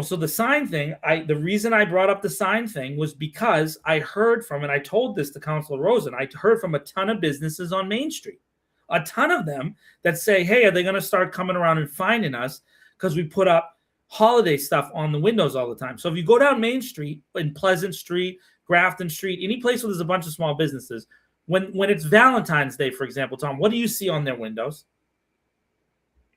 so the sign thing, the reason I brought up the sign thing was because I heard from, and I told this to Councilor Rosen, I heard from a ton of businesses on Main Street, a ton of them that say, hey, are they going to start coming around and finding us because we put up holiday stuff on the windows all the time? So if you go down Main Street, in Pleasant Street, Grafton Street, any place where there's a bunch of small businesses, when it's Valentine's Day, for example, Tom, what do you see on their windows?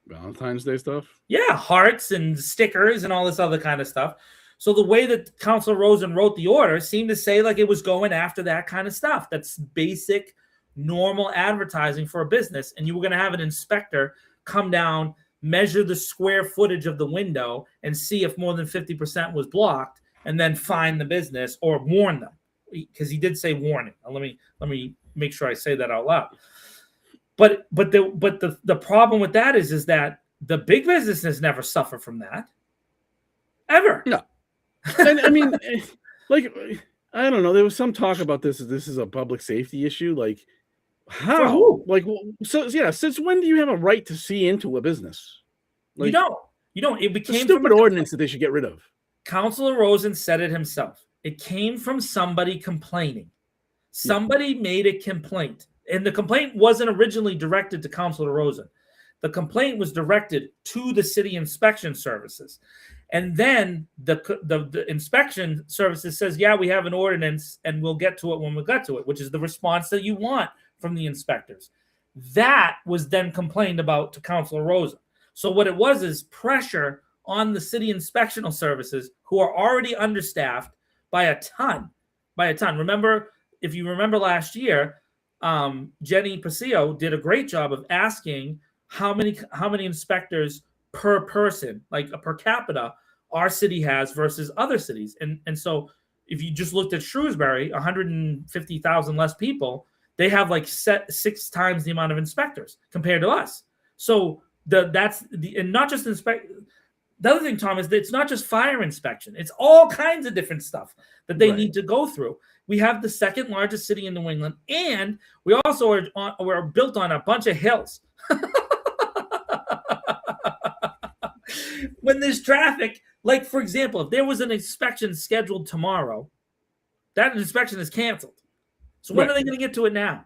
Valentine's Day stuff? Yeah, hearts and stickers and all this other kind of stuff. So the way that Councilor Rosen wrote the order seemed to say like it was going after that kind of stuff. That's basic, normal advertising for a business. And you were going to have an inspector come down, measure the square footage of the window and see if more than 50% was blocked, and then fine the business or warn them. Because he did say warning. Let me make sure I say that out loud. But the problem with that is that the big businesses never suffer from that. Ever. No. And I mean, I don't know. There was some talk about this is a public safety issue. Like, how? Since when do you have a right to see into a business? You don't. It became a stupid ordinance that they should get rid of. Councilor Rosen said it himself. It came from somebody complaining. Somebody made a complaint. And the complaint wasn't originally directed to Councilor Rosen. The complaint was directed to the city inspection services. And then the inspection services says, yeah, we have an ordinance and we'll get to it when we get to it, which is the response that you want from the inspectors. That was then complained about to Councilor Rosa. So what it was is pressure on the city inspectional services, who are already understaffed by a ton. Remember, if you remember last year, Jenny Pasio did a great job of asking how many inspectors per person, like a per capita, our city has versus other cities. And so if you just looked at Shrewsbury, 150,000 less people, they have like 6 times the amount of inspectors compared to us. So and not just inspect. The other thing, Tom, is that it's not just fire inspection. It's all kinds of different stuff that they need to go through. We have the second largest city in New England, and we also we're built on a bunch of hills. When there's traffic, like, for example, if there was an inspection scheduled tomorrow, that inspection is canceled. So when are they going to get to it now?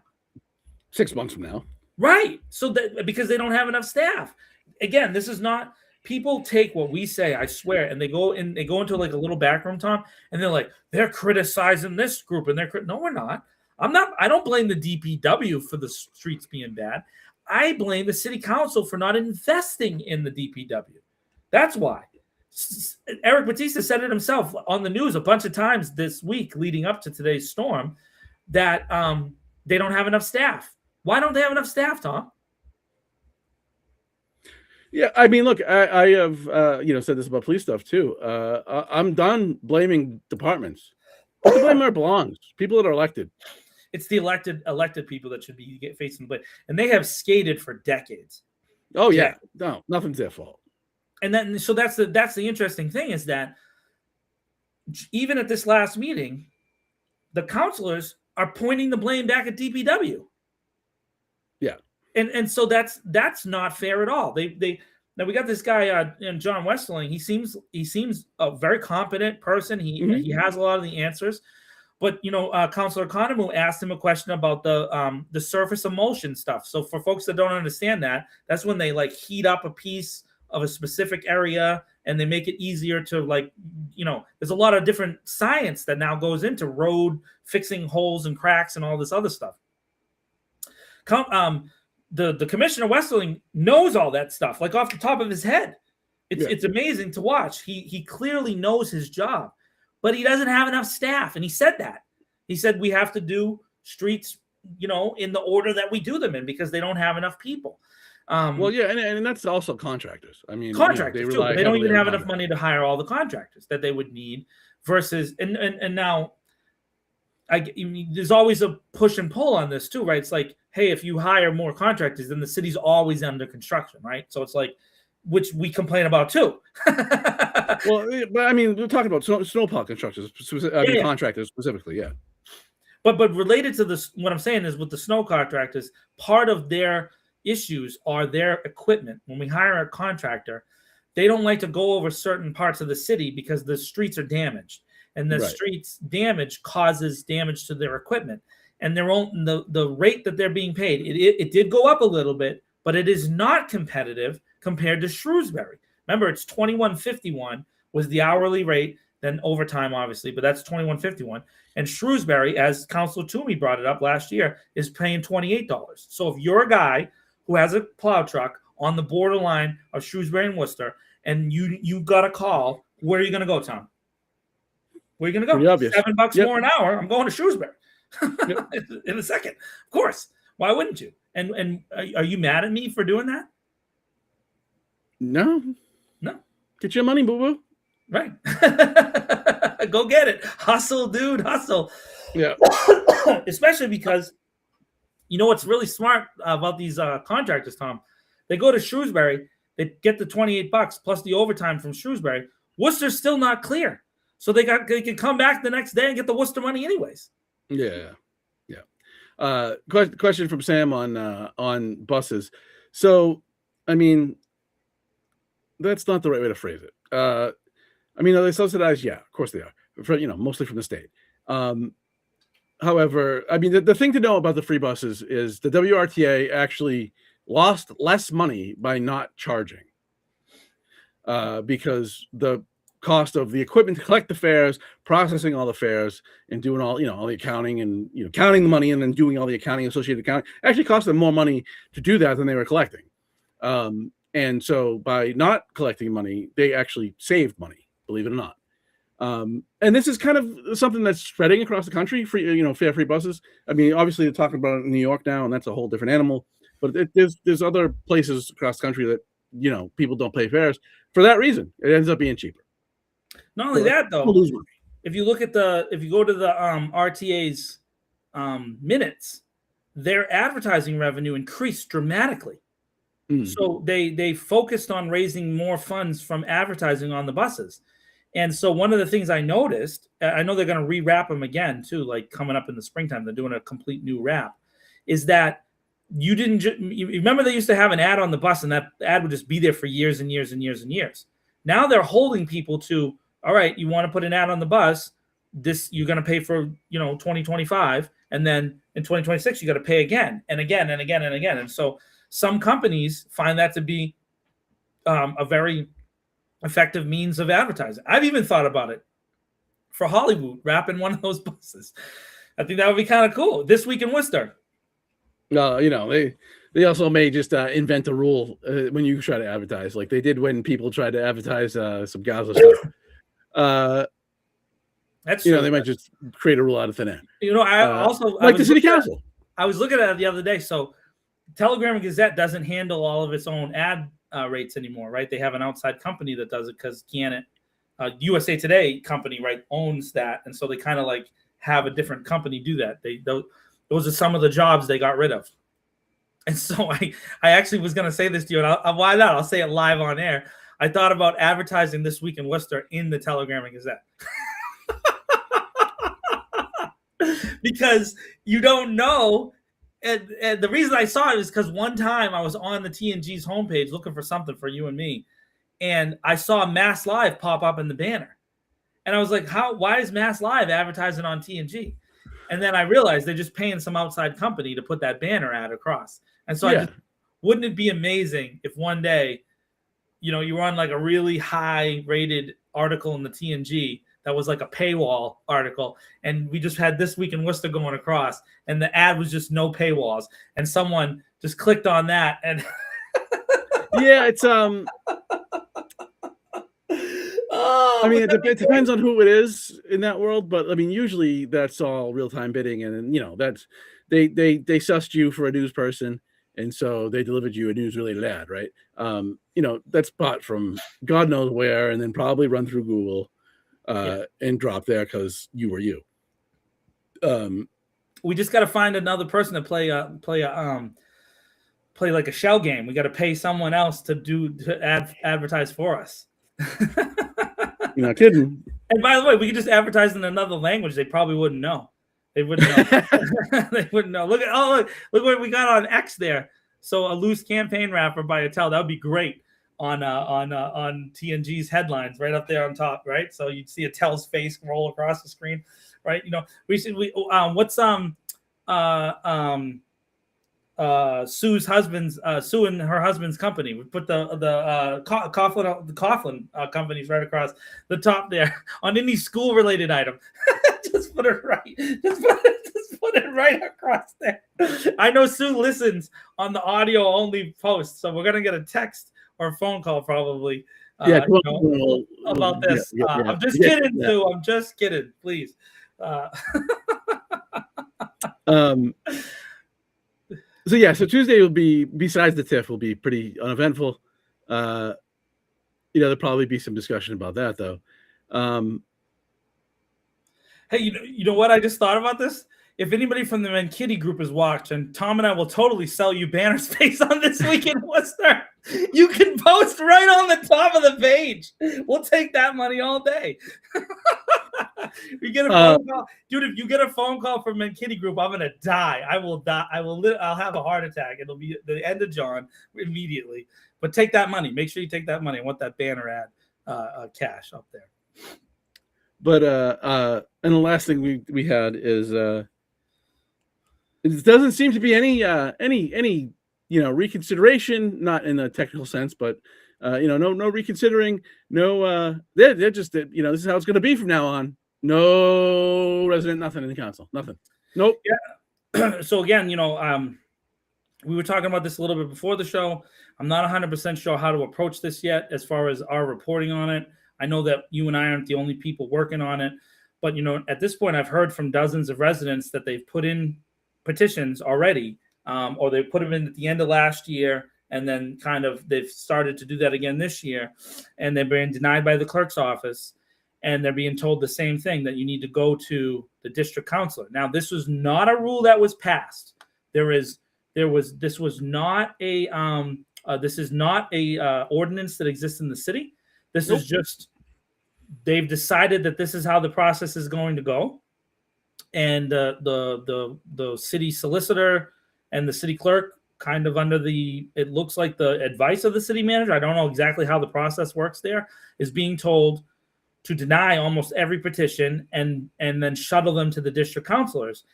6 months from now. Right. So that because they don't have enough staff. Again, this is not, people take what we say, I swear, and they go into like a little back room, Tom, and they're like, they're criticizing this group, and no, we're not. I don't blame the DPW for the streets being bad. I blame the city council for not investing in the DPW. That's why. Eric Batista said it himself on the news a bunch of times this week leading up to today's storm that they don't have enough staff. Why don't they have enough staff, Tom? Yeah, I mean, look, I have said this about police stuff too. I'm done blaming departments. Put the blame where it belongs. People that are elected. It's the elected people that should be facing the blame, and they have skated for decades. Oh yeah, no, nothing's their fault. And then, so that's the interesting thing is that even at this last meeting, the councilors are pointing the blame back at DPW. Yeah, and so that's not fair at all. Now we got this guy John Westerling. He seems a very competent person. He has a lot of the answers. But Councilor Conomu asked him a question about the surface emulsion stuff. So for folks that don't understand that, that's when they like heat up a piece of a specific area and they make it easier to there's a lot of different science that now goes into road fixing holes and cracks and all this other stuff. The Commissioner Westerling knows all that stuff, like off the top of his head. It's amazing to watch. He clearly knows his job, but he doesn't have enough staff. And he said that. He said we have to do streets, in the order that we do them in because they don't have enough people. And that's also contractors. I mean, contractors too. They don't even have enough money to hire all the contractors that they would need. Versus, and now, there's always a push and pull on this too, right? It's like, hey, if you hire more contractors, then the city's always under construction, right? So it's like, which we complain about too. Well, but I mean, we're talking about snowplow constructors, contractors specifically, yeah. But related to this, what I'm saying is with the snow contractors, part of their issues are their equipment. When we hire a contractor, they don't like to go over certain parts of the city because the streets are damaged, and the streets damage causes damage to their equipment. And the rate that they're being paid, it did go up a little bit, but it is not competitive compared to Shrewsbury. Remember, it's $21.51 was the hourly rate, then overtime, obviously, but that's $21.51. And Shrewsbury, as Councilor Toomey brought it up last year, is paying $28. So if you're a guy who has a plow truck on the borderline of Shrewsbury and Worcester, and you got a call, where are you going to go, Tom? Where are you going to go? $7 more an hour. I'm going to Shrewsbury in a second. Of course. Why wouldn't you? And are you mad at me for doing that? No. Get your money, boo-boo. Right. Go get it. Hustle, dude. Hustle. Yeah. Especially because, what's really smart about these contractors, Tom? They go to Shrewsbury. They get the $28 plus the overtime from Shrewsbury. Worcester's still not clear. So they can come back the next day and get the Worcester money anyways. Yeah. Question from Sam on buses. So, I mean, that's not the right way to phrase it. Are they subsidized? Yeah, of course they are. Mostly from the state. However, I mean, the thing to know about the free buses is the WRTA actually lost less money by not charging. Because the cost of the equipment to collect the fares, processing all the fares, and doing all all the accounting and counting the money and then doing all the accounting, associated accounting, actually cost them more money to do that than they were collecting. And so by not collecting money, they actually saved money, believe it or not. And this is kind of something that's spreading across the country. Free, fare-free buses. I mean, obviously they're talking about it in New York now, and that's a whole different animal. But there's other places across the country that people don't pay fares for that reason. It ends up being cheaper. Not only that, though, if you go to the RTA's minutes, their advertising revenue increased dramatically. So they focused on raising more funds from advertising on the buses. And so one of the things I noticed, I know they're going to rewrap them again too, like coming up in the springtime, they're doing a complete new wrap, is that you remember they used to have an ad on the bus and that ad would just be there for years and years and years and years. Now they're holding people to, all right, you want to put an ad on the bus, this you're going to pay for, 2025, and then in 2026 you got to pay again and again and again and again. And so some companies find that to be a very effective means of advertising. I've even thought about it for Hollywood, wrapping one of those buses. I think that would be kind of cool. This Week in Worcester. They also may just invent a rule when you try to advertise, like they did when people tried to advertise some Gaza stuff. That's true. They might just create a rule out of thin air. The city council. I was looking at it the other day. So Telegram and Gazette doesn't handle all of its own ad rates anymore, right? They have an outside company that does it because Gannett, USA Today company, right, owns that, and so they kind of like have a different company do that. Those are some of the jobs they got rid of. And so I actually was going to say this to you, and why not? I'll say it live on air. I thought about advertising This Week in Worcester in the Telegram and Gazette. Because you don't know. And the reason I saw it is because one time I was on the TNG's homepage looking for something for you and me, and I saw Mass Live pop up in the banner. And I was like, why is Mass Live advertising on TNG? And then I realized they're just paying some outside company to put that banner ad across. And so wouldn't it be amazing if one day, you were on like a really high rated article in the TNG that was like a paywall article, and we just had This Week in Worcester going across, and the ad was just no paywalls, and someone just clicked on that, and it's I mean, it depends on who it is in that world, but I mean, usually that's all real-time bidding, and that's they sussed you for a news person, and so they delivered you a news-related ad, right? That's bought from God knows where, and then probably run through Google. And drop there because you were you. We just got to find another person to play like a shell game. We got to pay someone else to advertise for us. You're not kidding. And by the way, we could just advertise in another language. They probably wouldn't know. They wouldn't know. They wouldn't know. Look what we got on X there. So a loose campaign wrapper by Attell. That would be great. On TNG's headlines, right up there on top, right? So you'd see Attell's face roll across the screen, right? Sue's husband's Sue and her husband's company. We put the Coughlin companies right across the top there on any school related item. Just put it right. Just put it right across there. I know Sue listens on the audio only post, so we're gonna get a text or a phone call probably about this. I'm just kidding, Sue. I'm just kidding. Please. So Tuesday will be, besides the TIFF, will be pretty uneventful. There'll probably be some discussion about that, though. Hey, you know what? I just thought about this. If anybody from the Mankitty group is watching, Tom and I will totally sell you banner space on This Week in Worcester. You can post right on the top of the page. We'll take that money all day. We get a phone call, dude. If you get a phone call from Mankitty group, I'm gonna die. I will die. I'll have a heart attack. It'll be the end of John immediately. But take that money. Make sure you take that money. I want that banner ad cash up there. But and the last thing we had is it doesn't seem to be any reconsideration, not in a technical sense, but No reconsidering. No, they're just this is how it's going to be from now on. No resident, nothing in the council, nothing. Nope. Yeah. So again, we were talking about this a little bit before the show. I'm not 100% sure how to approach this yet as far as our reporting on it. I know that you and I aren't the only people working on it, but at this point, I've heard from dozens of residents that they've put in petitions already, or they put them in at the end of last year, and then they've started to do that again this year, and they're being denied by the clerk's office, and they're being told the same thing, that you need to go to the district councilor. Now, this was not a rule that was passed. This is not a ordinance that exists in the city. This is just, they've decided that this is how the process is going to go. And the city solicitor and the city clerk, kind of under it looks like the advice of the city manager, I don't know exactly how the process works there, is being told to deny almost every petition and then shuttle them to the district councilors.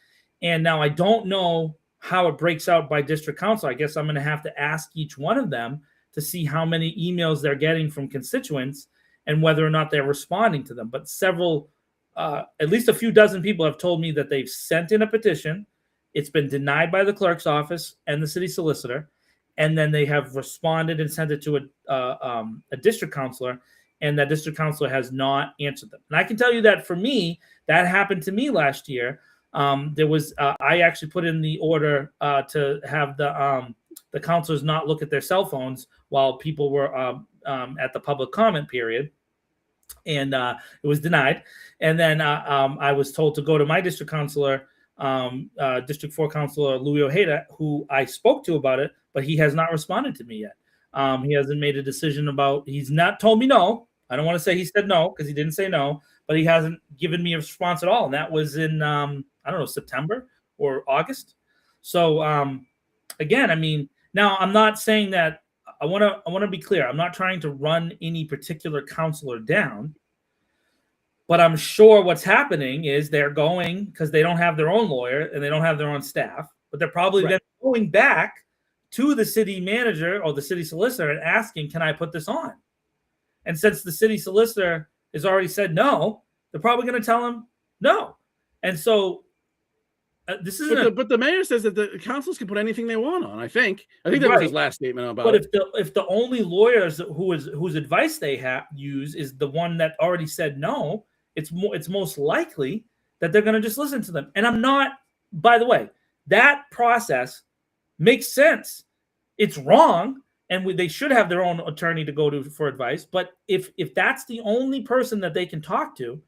And now I don't know how it breaks out by district council. I guess I'm going to have to ask each one of them to see how many emails they're getting from constituents and whether or not they're responding to them. But at least a few dozen people have told me that they've sent in a petition. It's been denied by the clerk's office and the city solicitor, and then they have responded and sent it to a district councilor, and that district councilor has not answered them. And I can tell you that for me, that happened to me last year. I actually put in the order to have the councilors not look at their cell phones while people were at the public comment period, and it was denied. And then I was told to go to my district councilor, District 4 Councilor Louis Ojeda, who I spoke to about it, but he has not responded to me yet. He hasn't made a decision he's not told me no. I don't want to say he said no, because he didn't say no, but he hasn't given me a response at all. And that was in, I don't know, September or August. So again, now I'm not saying that, I want to be clear. I'm not trying to run any particular counselor down, but I'm sure what's happening is they're going, because they don't have their own lawyer and they don't have their own staff, but they're probably then going back to the city manager or the city solicitor and asking, can I put this on? And since the city solicitor has already said no, they're probably going to tell him no. And so this is but the mayor says that the councils can put anything they want on. I think that was his last statement about it. But if the only lawyers whose advice they use is the one that already said no, it's most likely that they're going to just listen to them. And I'm not, by the way, that process makes sense. It's wrong, and they should have their own attorney to go to for advice. But if that's the only person that they can talk to,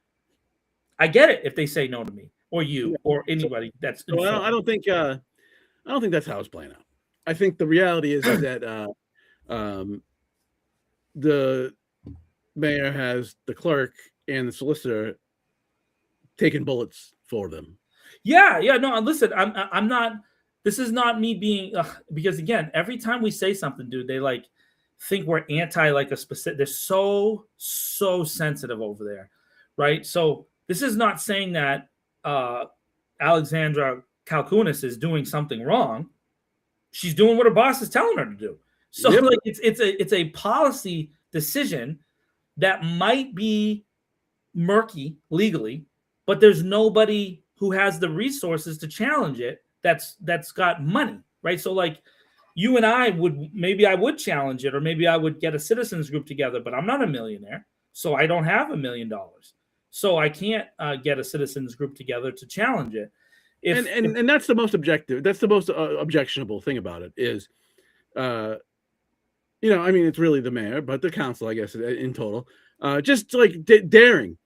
I get it if they say no to me or you or anybody that's. So I don't think that's how it's playing out. I think the reality is that the mayor has the clerk and the solicitor taking bullets for them. Yeah. No, listen, I'm not. This is not me being because again, every time we say something, dude, they think we're anti a specific. They're so sensitive over there, right? So this is not saying that Alexandra Kalkunis is doing something wrong. She's doing what her boss is telling her to do. So it's a policy decision that might be murky legally, but there's nobody who has the resources to challenge it that's got money, right? So you and I would challenge it, or maybe I would get a citizens group together, but I'm not a millionaire, so I don't have $1 million. So I can't get a citizens group together to challenge it. And that's the most objective. That's the most objectionable thing about it is, it's really the mayor, but the council, I guess, in total, just daring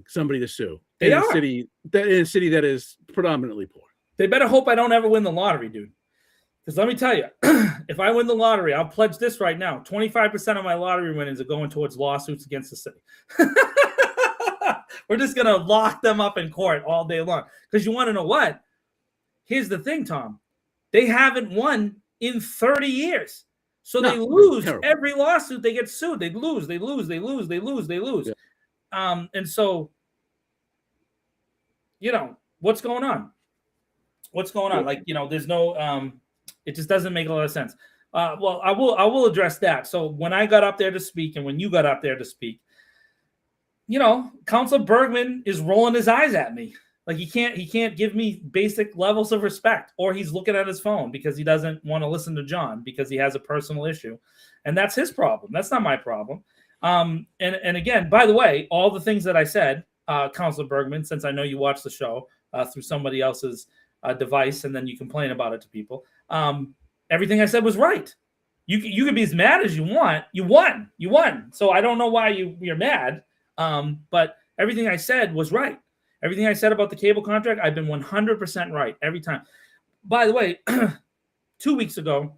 somebody to sue in a city that is predominantly poor. They better hope I don't ever win the lottery, dude. Because let me tell you, if I win the lottery, I'll pledge this right now: 25% of my lottery winnings are going towards lawsuits against the city. We're just gonna lock them up in court all day long. Because you want to know what? Here's the thing, Tom. They haven't won in 30 years. So they lose every lawsuit. They get sued. They lose. Yeah. And so, what's going on? There's no, it just doesn't make a lot of sense. Well, I will address that. So when I got up there to speak, and when you got up there to speak, Councilor Bergman is rolling his eyes at me. Like he can't give me basic levels of respect, or he's looking at his phone because he doesn't want to listen to John because he has a personal issue, and that's his problem. That's not my problem. And again, by the way, all the things that I said, Councilor Bergman, since I know you watch the show through somebody else's device, and then you complain about it to people. Everything I said was right. You could be as mad as you want. You won. So I don't know why you're mad. But everything I said was right. Everything I said about the cable contract, I've been 100% right every time. By the way, 2 weeks ago,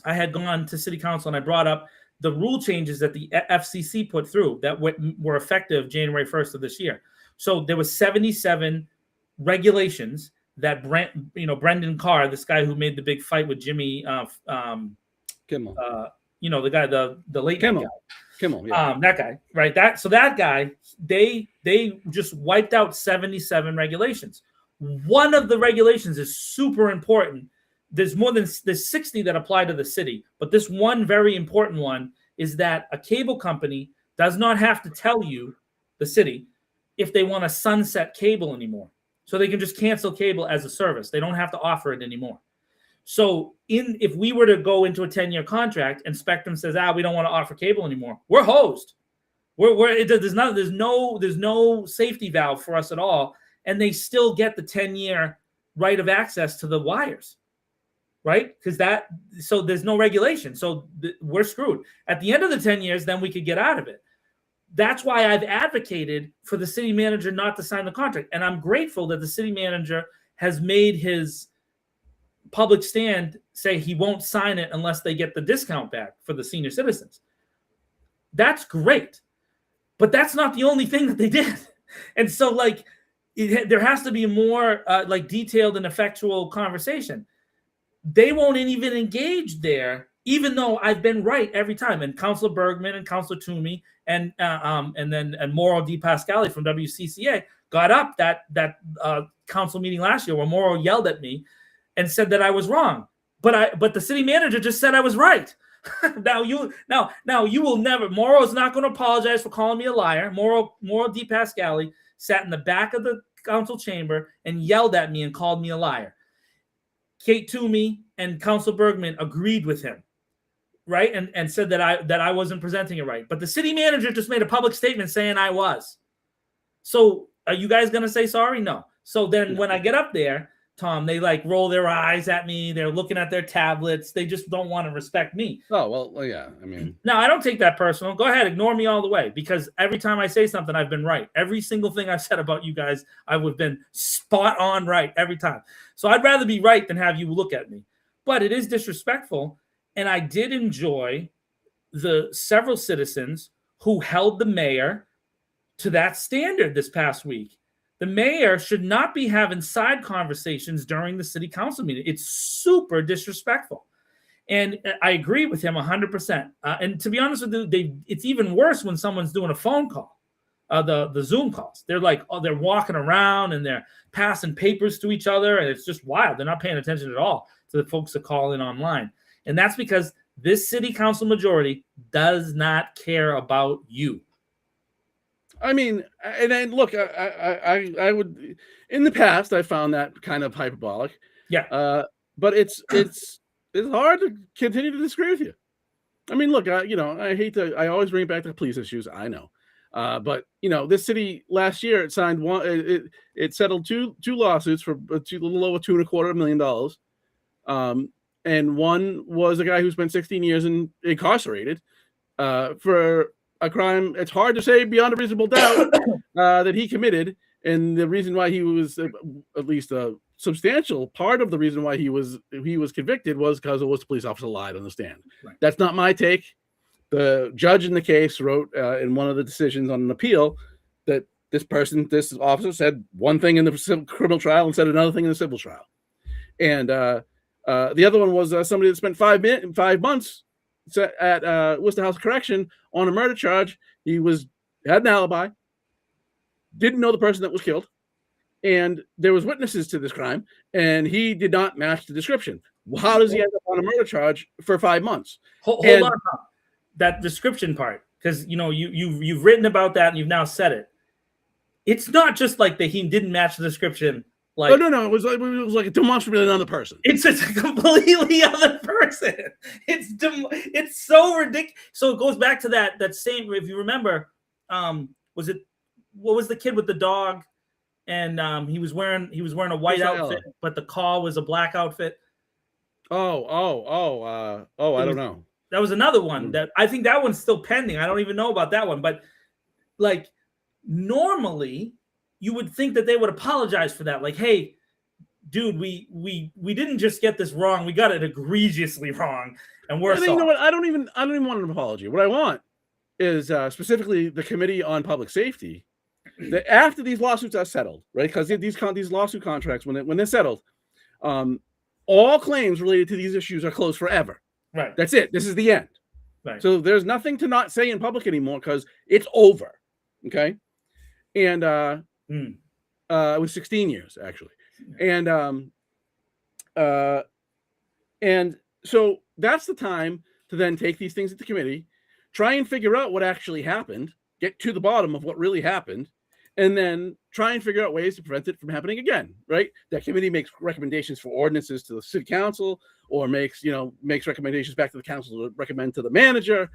I had gone to City Council and I brought up the rule changes that the FCC put through that were effective January 1st of this year. So there was 77 regulations that Brendan Carr, this guy who made the big fight with Jimmy Kimmel, the guy, the late Kimmel. guy. Kimmel, yeah. That guy, right? That guy, they just wiped out 77 regulations. One of the regulations is super important. There's 60 that apply to the city, but this one very important one is that a cable company does not have to tell you, the city, if they want to sunset cable anymore. So they can just cancel cable as a service. They don't have to offer it anymore. So if we were to go into a 10-year contract and Spectrum says, we don't want to offer cable anymore, we're hosed. There's no safety valve for us at all. And they still get the 10-year right of access to the wires, right? So there's no regulation. So we're screwed. At the end of the 10 years, then we could get out of it. That's why I've advocated for the city manager not to sign the contract. And I'm grateful that the city manager has made his public stand say he won't sign it unless they get the discount back for the senior citizens. That's great. But that's not the only thing that they did. And so there has to be a more detailed and effectual conversation. They won't even engage there, even though I've been right every time. And Councilor Bergman and Councilor Toomey and Mauro Di Pascali from WCCA got up that council meeting last year where Mauro yelled at me and said that I was wrong, but the city manager just said I was right. Now you will never. Mauro's not going to apologize for calling me a liar. Mauro Di Pascali sat in the back of the council chamber and yelled at me and called me a liar. Kate Toomey and Councilor Bergman agreed with him, right, and said that I wasn't presenting it right. But the city manager just made a public statement saying I was. So are you guys going to say sorry? No. So then when I get up there, Tom, they roll their eyes at me. They're looking at their tablets. They just don't want to respect me. Oh, well, yeah. I mean, no, I don't take that personal. Go ahead, ignore me all the way, because every time I say something, I've been right. Every single thing I've said about you guys, I've been spot on right every time. So I'd rather be right than have you look at me. But it is disrespectful, and I did enjoy the several citizens who held the mayor to that standard this past week. The mayor should not be having side conversations during the city council meeting. It's super disrespectful. And I agree with him 100%. And to be honest with you, it's even worse when someone's doing a phone call, the Zoom calls. They're they're walking around and they're passing papers to each other. And it's just wild. They're not paying attention at all to the folks that call in online. And that's because this city council majority does not care about you. I mean, and then look, I would, in the past, I found that kind of hyperbolic. Yeah. But it's hard to continue to disagree with you. I mean, look, I always bring it back to police issues. I know. But this city last year, it signed it settled two lawsuits for a little over $2.25 million. And one was a guy who spent 16 years incarcerated for a crime it's hard to say beyond a reasonable doubt that he committed, and the reason why he was, at least a substantial part of the reason why he was convicted, was because a Worcester police officer lied on the stand. Right. That's not my take. The judge in the case wrote in one of the decisions on an appeal that this officer said one thing in the criminal trial and said another thing in the civil trial, and the other one was somebody that spent 5 months at Worcester House of Correction on a murder charge. He had an alibi, didn't know the person that was killed, and there was witnesses to this crime, and he did not match the description. How does he end up on a murder charge for 5 months? Hold And- on, that description part, because you've written about that and you've now said it. It's not just like that he didn't match the description. Like, no, it was like demonstrably another person. It's a completely other person. It's so ridiculous. So it goes back to that same. If you remember, what was the kid with the dog, and he was wearing a white outfit, but the call was a black outfit. I don't know. That was another one that I think that one's still pending. I don't even know about that one, but like normally you would think that they would apologize for that. Like, hey, dude, we didn't just get this wrong. We got it egregiously wrong, and we're sorry. You know what? I don't even want an apology. What I want is specifically the Committee on Public Safety that after these lawsuits are settled, right? Because these lawsuit contracts, when they're settled, all claims related to these issues are closed forever. Right. That's it. This is the end. Right. So there's nothing to not say in public anymore because it's over. Okay. And it was 16 years actually. And so that's the time to then take these things into committee, try and figure out what actually happened, get to the bottom of what really happened, and then try and figure out ways to prevent it from happening again, right? That committee makes recommendations for ordinances to the city council, or makes recommendations back to the council to recommend to the manager,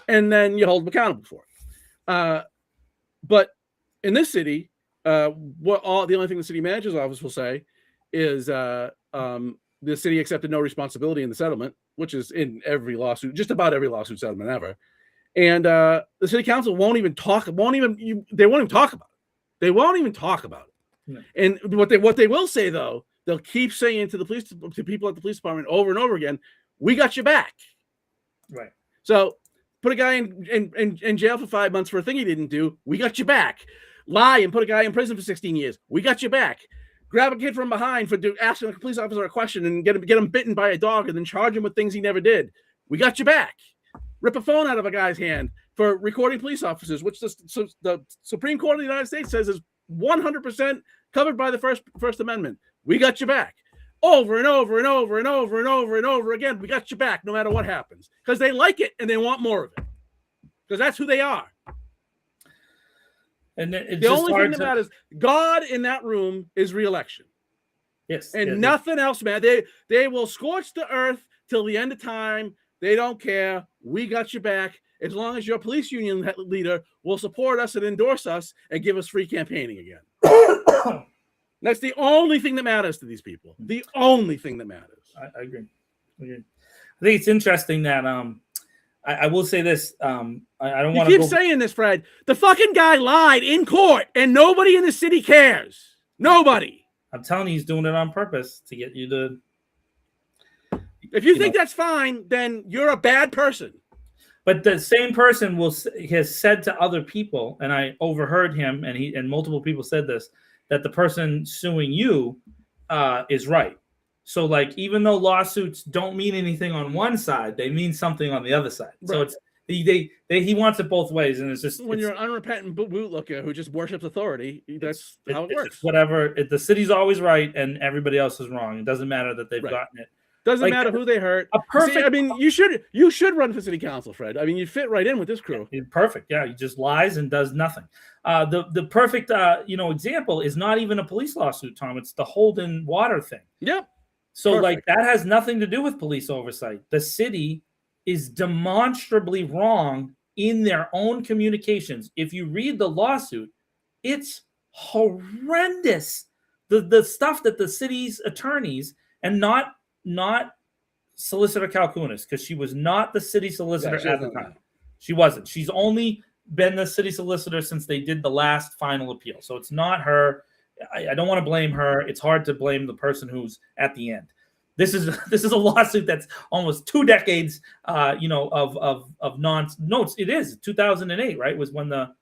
and then you hold them accountable for it. But in this city, the only thing the city manager's office will say is the city accepted no responsibility in the settlement, which is in every lawsuit, just about every lawsuit settlement ever. And the city council they won't even talk about it. They won't even talk about it. No. And what they will say though, they'll keep saying to people at the police department over and over again, "We got your back." Right. So put a guy in jail for 5 months for a thing he didn't do. We got your back. Lie and put a guy in prison for 16 years. We got your back. Grab a kid from behind for asking a police officer a question and get him bitten by a dog and then charge him with things he never did. We got your back. Rip a phone out of a guy's hand for recording police officers, which the Supreme Court of the United States says is 100% covered by the First Amendment. We got your back. Over and over and over and over and over and over again, we got your back no matter what happens. Because they like it and they want more of it. Because that's who they are. And the only thing that matters, God in that room is re-election. Yes. And nothing else, man. They will scorch the earth till the end of time. They don't care. We got your back. As long as your police union leader will support us and endorse us and give us free campaigning again. That's the only thing that matters to these people. The only thing that matters. I agree. I think it's interesting that I will say this. I don't want to keep saying this, Fred. The fucking guy lied in court, and nobody in the city cares. Nobody. I'm telling you, he's doing it on purpose to get you to. If you think that's fine, then you're a bad person. But the same person has said to other people, and I overheard him, and multiple people said this, that the person suing you is right. So, like, even though lawsuits don't mean anything on one side, they mean something on the other side. Right. So it's he wants it both ways, and it's just you're an unrepentant bootlicker who just worships authority. That's how it works. Whatever. The city's always right, and everybody else is wrong. It doesn't matter that they've gotten it. Doesn't matter who they hurt. You should run for city council, Fred. I mean, you fit right in with this crew. Perfect. Yeah, he just lies and does nothing. The perfect example is not even a police lawsuit, Tom. It's the Holden water thing. Yep. So like that has nothing to do with police oversight. The city is demonstrably wrong in their own communications. If you read the lawsuit, it's horrendous. The stuff that the city's attorneys and not Solicitor Kalkunis, because she was not the city solicitor at the time. She wasn't. She's only been the city solicitor since they did the last final appeal. So it's not her. I don't want to blame her. It's hard to blame the person who's at the end. This is a lawsuit that's almost 2 decades, of non-notes. It is 2008, right? Was when the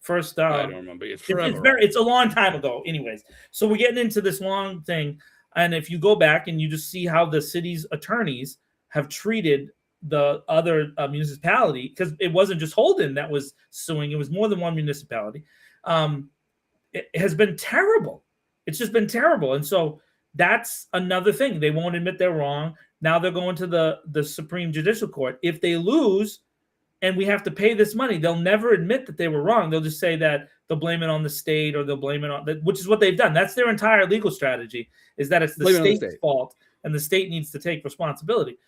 first. I don't remember. It's forever. It's a long time ago. Anyways, so we're getting into this long thing. And if you go back and you just see how the city's attorneys have treated the other municipality, because it wasn't just Holden that was suing, it was more than one municipality, it has been terrible. It's just been terrible. And so that's another thing. They won't admit they're wrong. Now they're going to the Supreme Judicial Court. If they lose and we have to pay this money, they'll never admit that they were wrong. They'll just say that they'll blame it on the state, or they'll blame it on, which is what they've done. That's their entire legal strategy, is that it's the state's fault and the state needs to take responsibility.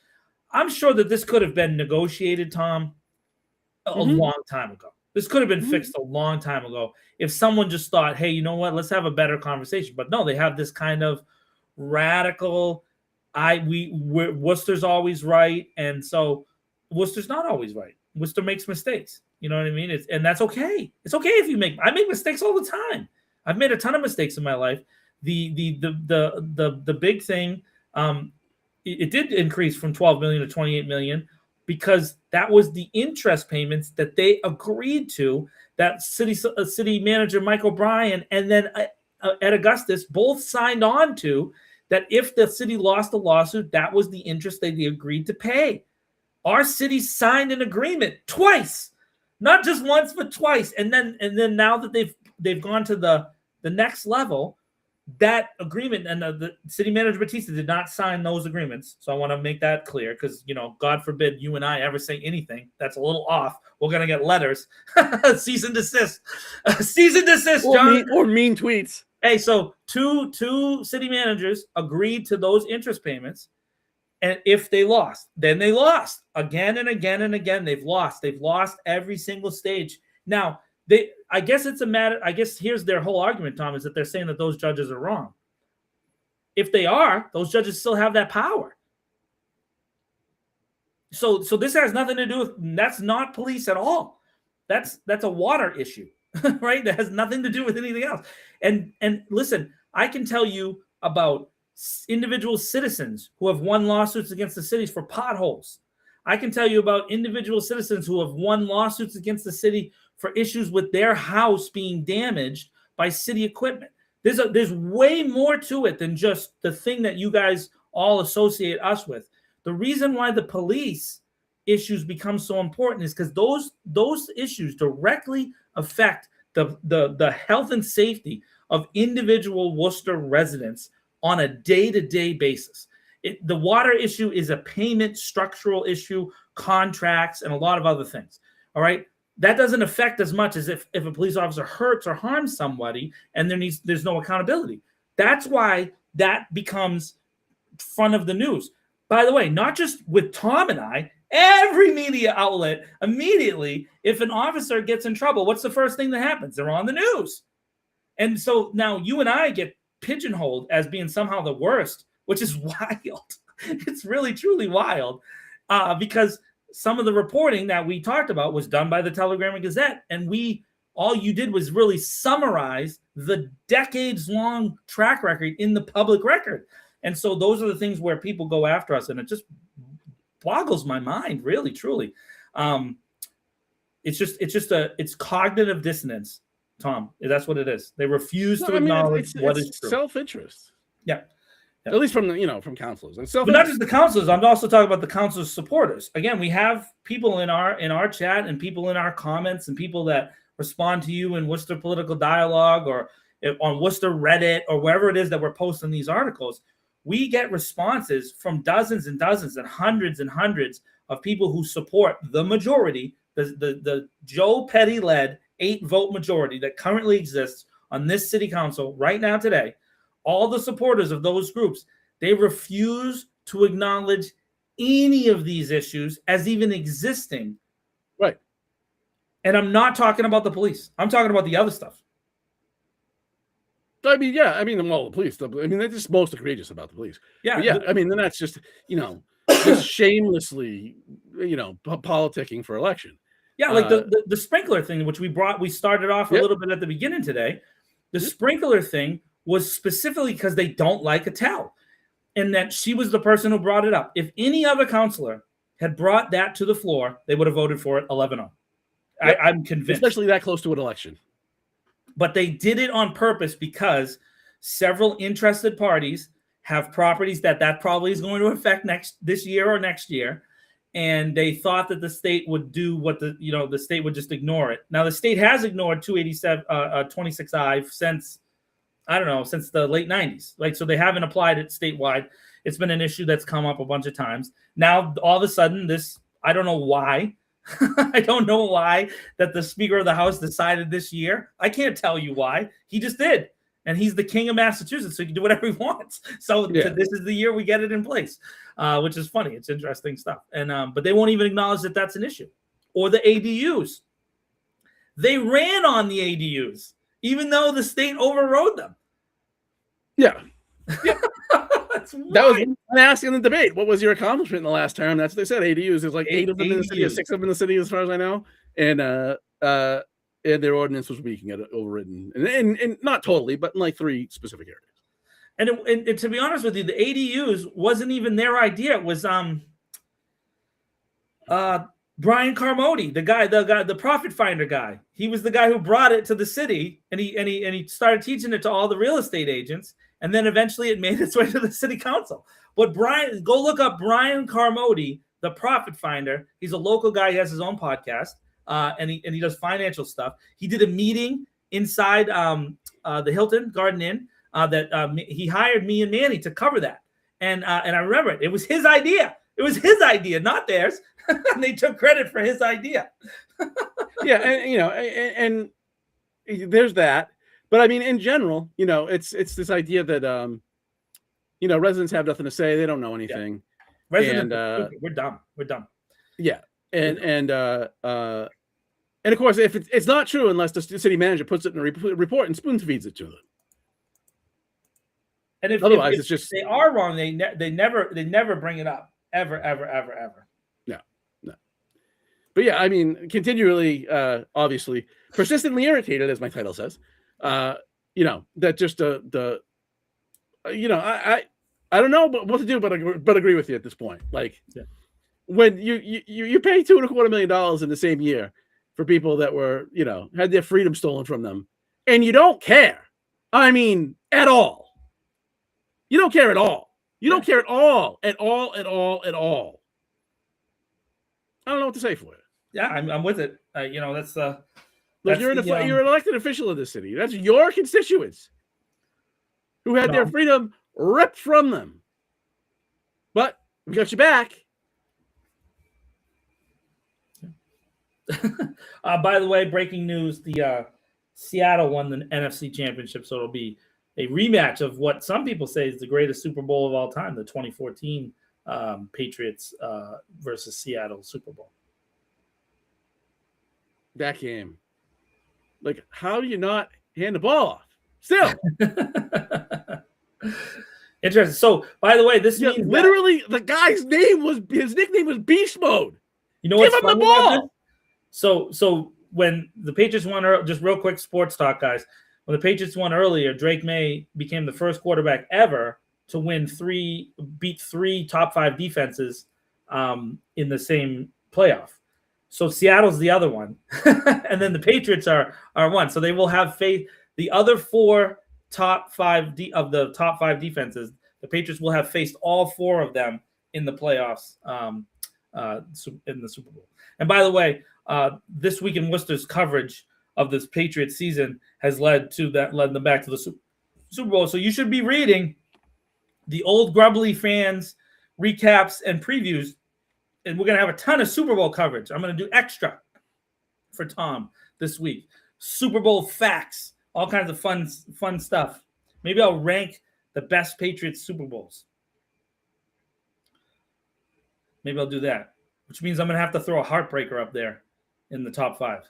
I'm sure that this could have been negotiated, Tom, a long time ago. This could have been fixed a long time ago if someone just thought, hey, you know what, let's have a better conversation. But no, they have this kind of radical, Worcester's always right. And so Worcester's not always right. Worcester makes mistakes. You know what I mean? And that's okay. It's okay if I make mistakes all the time. I've made a ton of mistakes in my life. The big thing, it did increase from 12 million to 28 million, because that was the interest payments that they agreed to, that city manager Mike O'Brien and then Ed Augustus both signed on to, that if the city lost the lawsuit, that was the interest they agreed to pay. Our city signed an agreement twice, not just once, but twice. And then now that they've gone to the next level, that agreement, and the city manager Batista did not sign those agreements. So I want to make that clear, because, God forbid you and I ever say anything that's a little off, we're going to get letters. Cease and desist. Cease and desist, John. Or mean tweets. Hey, so two city managers agreed to those interest payments. And if they lost, then they lost again and again and again. They've lost every single stage. Now, I guess it's a matter. I guess here's their whole argument, Tom, is that they're saying that those judges are wrong. If they are, those judges still have that power. So this has nothing to do with, that's not police at all. That's a water issue, right? That has nothing to do with anything else. And listen, I can tell you about individual citizens who have won lawsuits against the cities for potholes. I can tell you about individual citizens who have won lawsuits against the city for issues with their house being damaged by city equipment. There's way more to it than just the thing that you guys all associate us with. The reason why the police issues become so important is because those issues directly affect the health and safety of individual Worcester residents on a day-to-day basis. The water issue is a payment structural issue, contracts, and a lot of other things. All right. That doesn't affect as much as if a police officer hurts or harms somebody and there's no accountability. That's why that becomes front of the news. By the way, not just with Tom and I, every media outlet immediately, if an officer gets in trouble, what's the first thing that happens? They're on the news. And so now you and I get pigeonholed as being somehow the worst, which is wild. It's really, truly wild, because some of the reporting that we talked about was done by the Telegram and Gazette, and all you did was really summarize the decades-long track record in the public record. And so those are the things where people go after us, and it just boggles my mind, really, truly. It's cognitive dissonance, Tom. That's what it is. They refuse to acknowledge what is true. Self-interest. Yeah. At least from counselors. But not just the counselors. I'm also talking about the counselors' supporters. Again, we have people in our chat and people in our comments and people that respond to you in Worcester Political Dialogue or on Worcester Reddit or wherever it is that we're posting these articles. We get responses from dozens and dozens and hundreds of people who support the majority, the Joe Petty-led 8-vote majority that currently exists on this city council right now today. All the supporters of those groups, they refuse to acknowledge any of these issues as even existing. Right. And I'm not talking about the police. I'm talking about the other stuff. I mean, yeah. The police. They're just most egregious about the police. Yeah. But yeah. Then that's just, just shamelessly, politicking for election. Yeah. Like the sprinkler thing, which we started off a little bit at the beginning today. The sprinkler thing was specifically because they don't like Attell, and that she was the person who brought it up. If any other counselor had brought that to the floor, they would have voted for it 11-0. Yep. I'm convinced. Especially that close to an election. But they did it on purpose because several interested parties have properties that probably is going to affect this year or next year. And they thought that the state would do what the state would just ignore it. Now, the state has ignored 26I since I don't know, since the late 90s. Like, so they haven't applied it statewide. It's been an issue that's come up a bunch of times. Now, all of a sudden, I don't know why. I don't know why that the Speaker of the House decided this year. I can't tell you why. He just did. And he's the king of Massachusetts, so he can do whatever he wants. So this is the year we get it in place, which is funny. It's interesting stuff. And but they won't even acknowledge that that's an issue. Or the ADUs. They ran on the ADUs, even though the state overrode them. Yeah. That was asking in the debate. What was your accomplishment in the last term? That's what they said. ADUs. There's like 8 of them in the city, or 6 of them in the city, as far as I know. And their ordinance was weak and got overridden. And not totally, but in like 3 specific areas. And to be honest with you, the ADUs wasn't even their idea. It was Brian Carmody, the profit finder guy. He was the guy who brought it to the city, and he started teaching it to all the real estate agents, and then eventually it made its way to the city council. But go look up Brian Carmody, the profit finder. He's a local guy. He has his own podcast, and he does financial stuff. He did a meeting inside the Hilton Garden Inn that he hired me and Manny to cover that, and I remember it. It was his idea. It was his idea, not theirs. And they took credit for his idea. Yeah, and there's that. But I mean, in general, it's this idea that residents have nothing to say. They don't know anything. Yeah. Residents, we're dumb. We're dumb. Yeah, and of course, if it's not true unless the city manager puts it in a report and spoon feeds it to them. And if it's just they are wrong, they never bring it up ever. No. But yeah, I mean, continually, obviously, persistently irritated, as my title says. That just I don't know what to do, but agree with you at this point. Like, when you pay $2.25 million in the same year for people that were had their freedom stolen from them, and you don't care. I mean, at all. You don't care at all. You don't care at all. At all. I don't know what to say for you. Yeah, I'm with it. That's look, you're an elected official of the city. That's your constituents who had their freedom ripped from them. But we got you back. By the way, breaking news: the Seattle won the NFC Championship, so it'll be a rematch of what some people say is the greatest Super Bowl of all time, the 2014 Patriots versus Seattle Super Bowl. That game. Like, how do you not hand the ball off? Still. Interesting. So, by the way, this means literally the guy's nickname was Beast Mode. You know what's funny about this? So when the Patriots won, just real quick sports talk, guys. When the Patriots won earlier, Drake May became the first quarterback ever to beat 3 top 5 defenses in the same playoff. So Seattle's the other one, and then the Patriots are one. So they will have faith. The other 4 top 5 of the top 5 defenses, the Patriots will have faced all 4 of them in the playoffs in the Super Bowl. And by the way, this week in Worcester's coverage of this Patriots season has led them back to the Super Bowl. So you should be reading the old Grubbly fans recaps and previews. And we're going to have a ton of Super Bowl coverage. I'm going to do extra for Tom this week. Super Bowl facts, all kinds of fun stuff. Maybe I'll rank the best Patriots Super Bowls. Maybe I'll do that, which means I'm going to have to throw a heartbreaker up there in the top 5.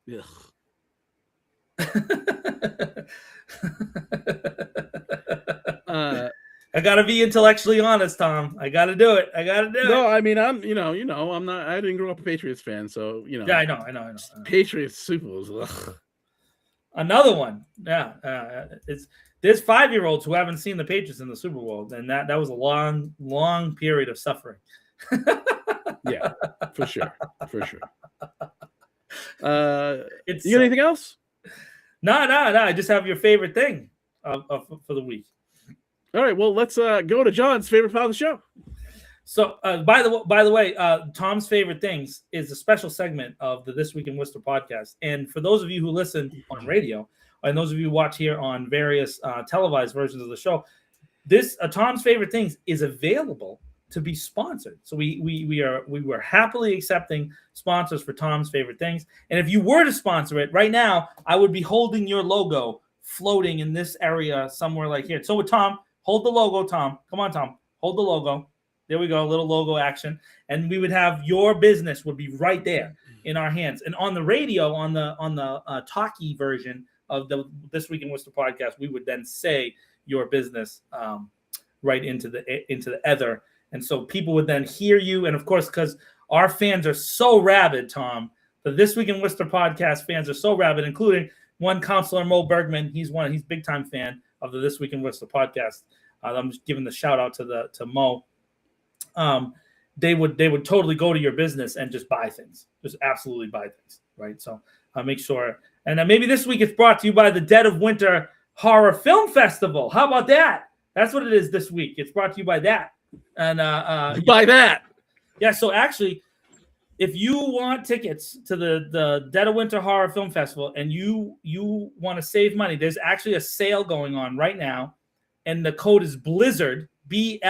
Yeah. I gotta be intellectually honest, Tom. I gotta do it. No, I mean, I'm not. I didn't grow up a Patriots fan, so Yeah, I know. Patriots Super Bowls. Ugh. Another one. Yeah, there's 5-year-olds who haven't seen the Patriots in the Super Bowl, and that was a long period of suffering. Yeah, for sure. You got anything else? No. I just have your favorite thing for the week. All right, well, let's go to John's favorite part of the show. So, by the way, Tom's favorite things is a special segment of the This Week in Worcester podcast. And for those of you who listen on radio, and those of you who watch here on various televised versions of the show, this Tom's favorite things is available to be sponsored. So we were happily accepting sponsors for Tom's favorite things. And if you were to sponsor it right now, I would be holding your logo floating in this area somewhere like here. So with Tom, hold the logo, Tom. Come on, Tom, hold the logo. There we go, a little logo action, and we would have your business would be right there in our hands. And on the radio, on the talkie version of the This Week in Worcester podcast, we would then say your business right into the ether, and so people would then hear you. And of course, because our fans are so rabid, Tom, the This Week in Worcester podcast fans are so rabid, including one counselor, Mo Bergman. He's big time fan of the This Week in Worcester podcast. I'm just giving the shout out to Mo. They would totally go to your business and just buy things, just absolutely buy things, right? So make sure. And maybe this week it's brought to you by the Dead of Winter Horror Film Festival. How about that? That's what it is this week. It's brought to you by that. And by that. Yeah. So actually, if you want tickets to the Dead of Winter Horror Film Festival and you want to save money, there's actually a sale going on right now, and the code is Blizzard. Blizzard,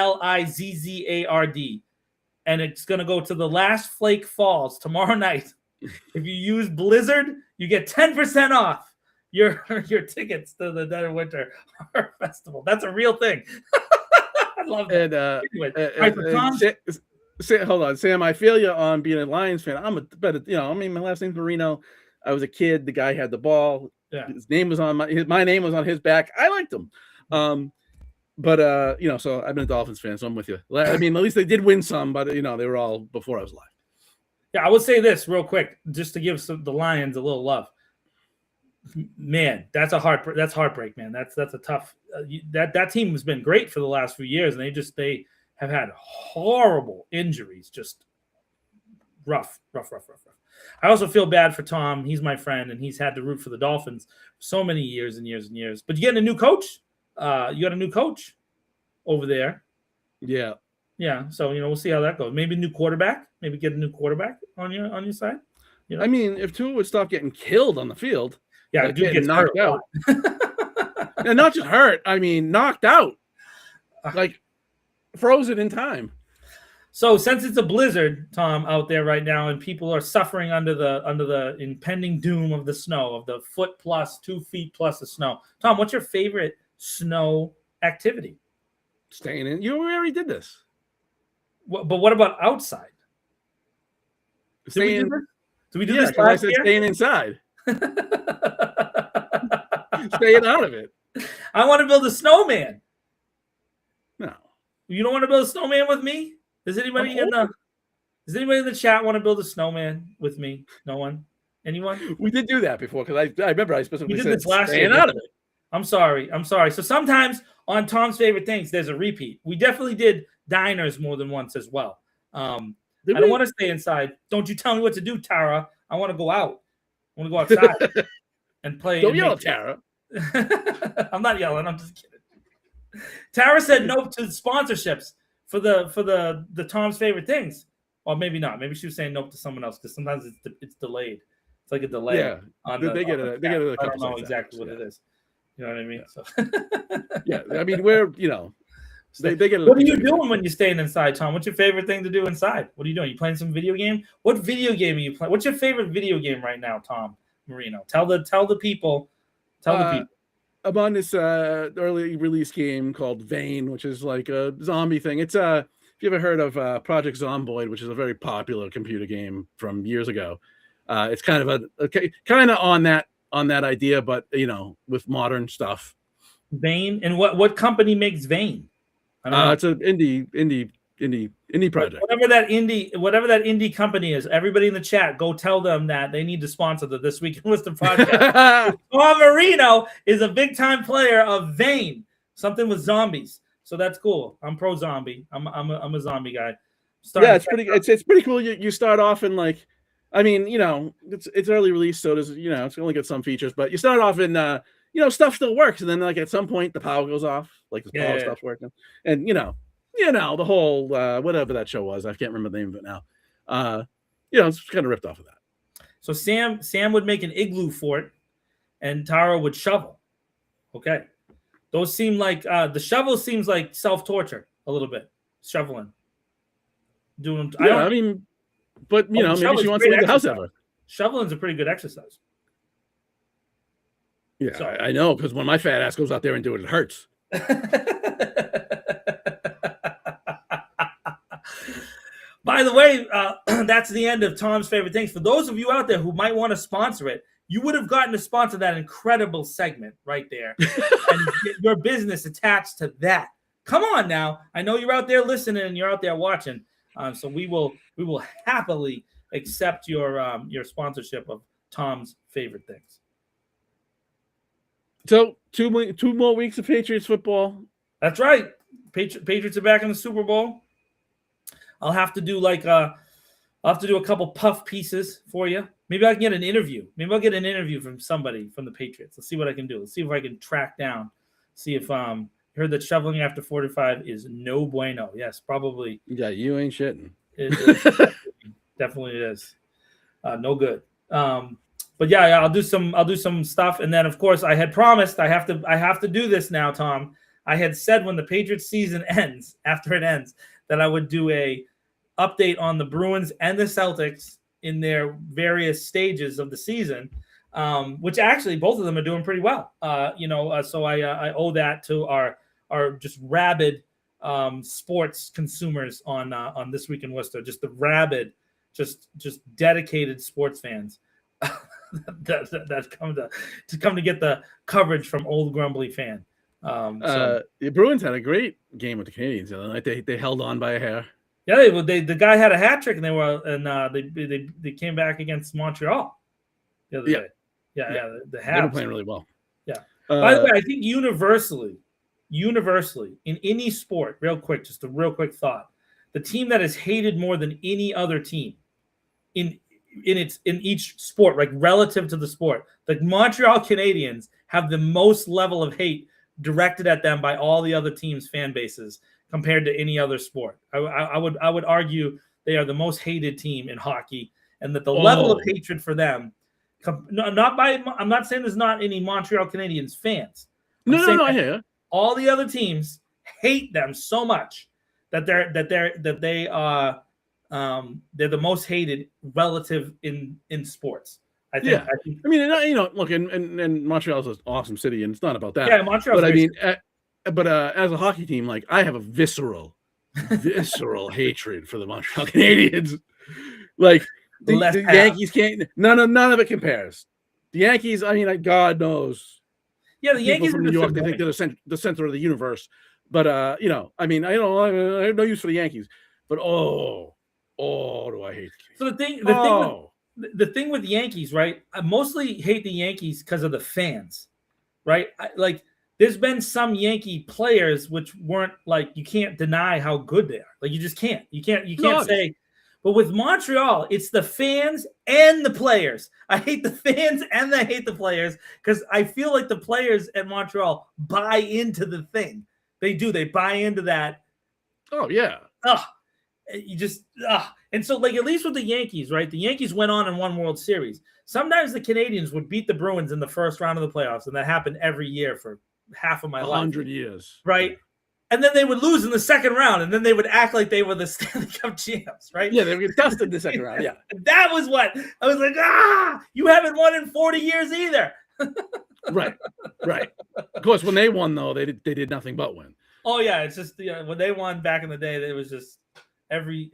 and it's going to go to the Last Flake Falls tomorrow night. If you use Blizzard, you get 10% off your tickets to the Dead of Winter Horror Festival. That's a real thing. I love that. Hold on, Sam. I feel you on being a Lions fan. My last name's Marino. I was a kid. The guy had the ball. Yeah. His name was on my name was on his back. I liked him. But so I've been a Dolphins fan, so I'm with you. I mean, at least they did win some, but they were all before I was alive. Yeah, I would say this real quick, just to give the Lions a little love. Man, that's heartbreak, man. That's a tough. That team has been great for the last few years, and they have had horrible injuries, just rough. I also feel bad for Tom. He's my friend, and he's had to root for the Dolphins for so many years and years and years. But you getting a new coach? You got a new coach over there. Yeah. So we'll see how that goes. Maybe a new quarterback. Maybe get a new quarterback on your side. I mean, if Tua would stop getting killed on the field, dude gets knocked out. And not just hurt. I mean, knocked out, like frozen in time. So since it's a blizzard, Tom, out there right now, and people are suffering under the impending doom of the snow, of the 2 feet plus of snow. Tom, what's your favorite snow activity? Staying in. We already did this. But what about outside? Did we do this last year? Staying inside. Staying out of it. I want to build a snowman. No. You don't want to build a snowman with me? Does anybody in the chat want to build a snowman with me? No one? Anyone? We did do that before, because I remember I specifically said this last staying year, out of it. I'm sorry. So sometimes on Tom's favorite things, there's a repeat. We definitely did diners more than once as well. I don't want to stay inside. Don't you tell me what to do, Tara. I want to go out. I want to go outside and play. Don't yell at Tara. I'm not yelling. I'm just kidding. Tara said no to sponsorships for the Tom's favorite things. Or maybe not. Maybe she was saying no to someone else, because sometimes it's delayed. It's like a delay. Yeah. They get it. They get it. I don't know exactly what it is. You know what I mean? Yeah. So Yeah. I mean, they get it. What are you doing when you're staying inside, Tom? What's your favorite thing to do inside? What are you doing? You playing some video game? What video game are you playing? What's your favorite video game right now, Tom Marino? Tell the people. I'm on this early release game called Vane, which is like a zombie thing. It's if you ever heard of Project Zomboid, which is a very popular computer game from years ago. It's kind of on that idea, but with modern stuff. Vane, and what company makes Vane? It's an indie project. Whatever that indie company is, everybody in the chat, go tell them that they need to sponsor the This Week in Worcester podcast. Tom Marino is a big time player of Vane, something with zombies. So that's cool. I'm pro zombie. I'm a zombie guy. It's pretty cool. You start off in it's early release, so does it's only got some features, but you start off in stuff still works, and then at some point the power goes off, the power stuff's working, and you know, the whole whatever that show was. I can't remember the name of it now. It's kind of ripped off of that. So Sam would make an igloo fort, and Tara would shovel. Okay, those seem like the shovel seems like self-torture a little bit. Shoveling, doing. Yeah, I mean, but maybe she wants to leave the house ever. Shoveling's a pretty good exercise. Yeah, so. I know, because when my fat ass goes out there and do it, it hurts. By the way, that's the end of Tom's favorite things. For those of you out there who might want to sponsor it, you would have gotten to sponsor that incredible segment right there, and get your business attached to that. Come on now, I know you're out there listening and you're out there watching, so we will happily accept your sponsorship of Tom's favorite things. So two more weeks of Patriots football. That's right. Patriots are back in the Super Bowl. I'll have to do a couple puff pieces for you. Maybe I can get an interview. Maybe I'll get an interview from somebody from the Patriots. Let's see what I can do. Let's see if I can track down. See if heard that shoveling after 45 is no bueno. Yes, probably. Yeah, you ain't shitting. Definitely it is. No good. But yeah, I'll do some stuff, and then of course I had promised I have to do this now, Tom. I had said when the Patriots season ends, after it ends, that I would do a update on the Bruins and the Celtics in their various stages of the season, which actually both of them are doing pretty well. So I owe that to our just rabid sports consumers on This Week in Worcester, just the rabid, just dedicated sports fans that come to get the coverage from old grumbly fan. The Bruins had a great game with the Canadians the other night. They held on by a hair. Yeah, the guy had a hat trick, and they came back against Montreal the other day. Yeah, the Habs. They were playing really well. Yeah. By the way, I think universally, in any sport, real quick, just a real quick thought, the team that is hated more than any other team in each sport, like relative to the sport, the Montreal Canadiens have the most level of hate directed at them by all the other teams' fan bases compared to any other sport. I would argue they are the most hated team in hockey, and that the level of hatred for them, I'm not saying there's not any Montreal Canadiens fans. No, I hear. All the other teams hate them so much that they're the most hated relative in sports. I think. I mean, look, and Montreal's an awesome city, and it's not about that. Yeah, Montreal. But I mean, as a hockey team, like I have a visceral hatred for the Montreal Canadiens. Like the Yankees can't. None of it compares. The Yankees. I mean, God knows. Yeah, the Yankees from New York, they think they're the center of the universe. But I mean, I have no use for the Yankees. But do I hate the Canadiens? So the thing with the Yankees, right? I mostly hate the Yankees because of the fans, right? There's been some Yankee players which weren't like, you can't deny how good they are. Like you just can't. You can't say. But with Montreal, it's the fans and the players. I hate the fans and I hate the players because I feel like the players at Montreal buy into the thing. They do. They buy into that. Oh yeah. And so, like, at least with the Yankees, right? The Yankees went on and won World Series. Sometimes the Canadians would beat the Bruins in the first round of the playoffs, and that happened every year for half of my life. 100 years. Right? And then they would lose in the second round, and then they would act like they were the Stanley Cup champs, right? Yeah, they would get dusted in the second round, yeah. That was what I was like, you haven't won in 40 years either. Right. Of course, when they won, though, they did nothing but win. Oh, yeah, it's just when they won back in the day, it was just every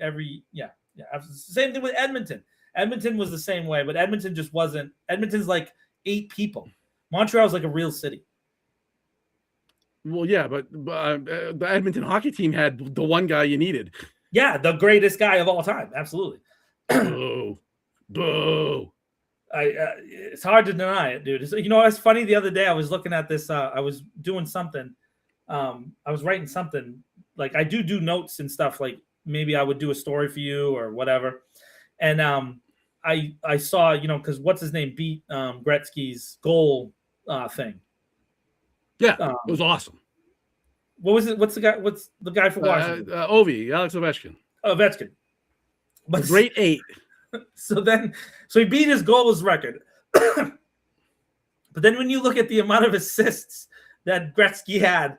same thing with Edmonton. Edmonton was the same way, but Edmonton just wasn't. Edmonton's like 8 people. Montreal's like a real city. Well, yeah, but the Edmonton hockey team had the one guy you needed. Yeah, the greatest guy of all time. Absolutely. Boo. It's hard to deny it, dude. It's funny. The other day I was looking at this. I was doing something. I was writing something. Like I do notes and stuff. Like maybe I would do a story for you or whatever. And I saw, because what's his name beat Gretzky's goal thing. Yeah, it was awesome. What was it? What's the guy for Washington? Alex Ovechkin. Ovechkin. But great 8. So he beat his goalless record. But then when you look at the amount of assists that Gretzky had,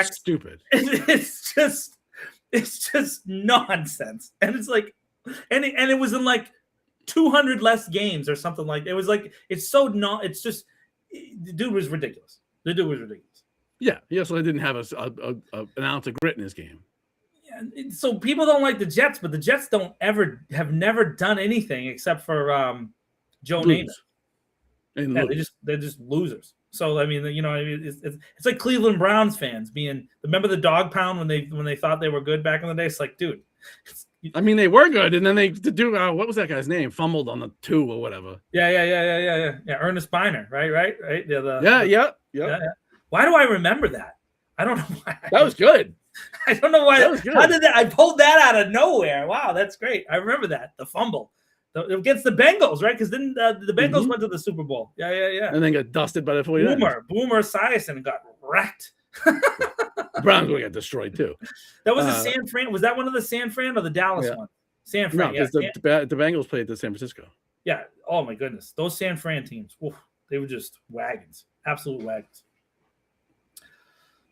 stupid. It's just nonsense. And it's like, and it was in like 200 less games or something like. It was like, it's so not. It's just, the dude was ridiculous. The dude was ridiculous. Yeah, he also didn't have an ounce of grit in his game. Yeah, so people don't like the Jets, but the Jets have never done anything except for Joe Namath. And they're just losers. So I mean, it's like Cleveland Browns fans remember the dog pound when they thought they were good back in the day. It's like, dude. I mean, they were good, and then they do what was that guy's name? Fumbled on the 2 or whatever. Yeah. Ernest Biner, right. Yeah. Why do I remember that? I don't know why. That was good. I don't know why. How did that? I pulled that out of nowhere. Wow, that's great. I remember that, the fumble against the Bengals, right? Because then the Bengals went to the Super Bowl. Yeah. And then got dusted by the 49ers. Boomer Esiason got wrecked. The Browns will get destroyed too. That was the San Fran. Was that one of the San Fran or the Dallas one? San Fran. No, because the Bengals played at San Francisco. Yeah. Oh my goodness, those San Fran teams. Oof, they were just wagons, absolute wagons.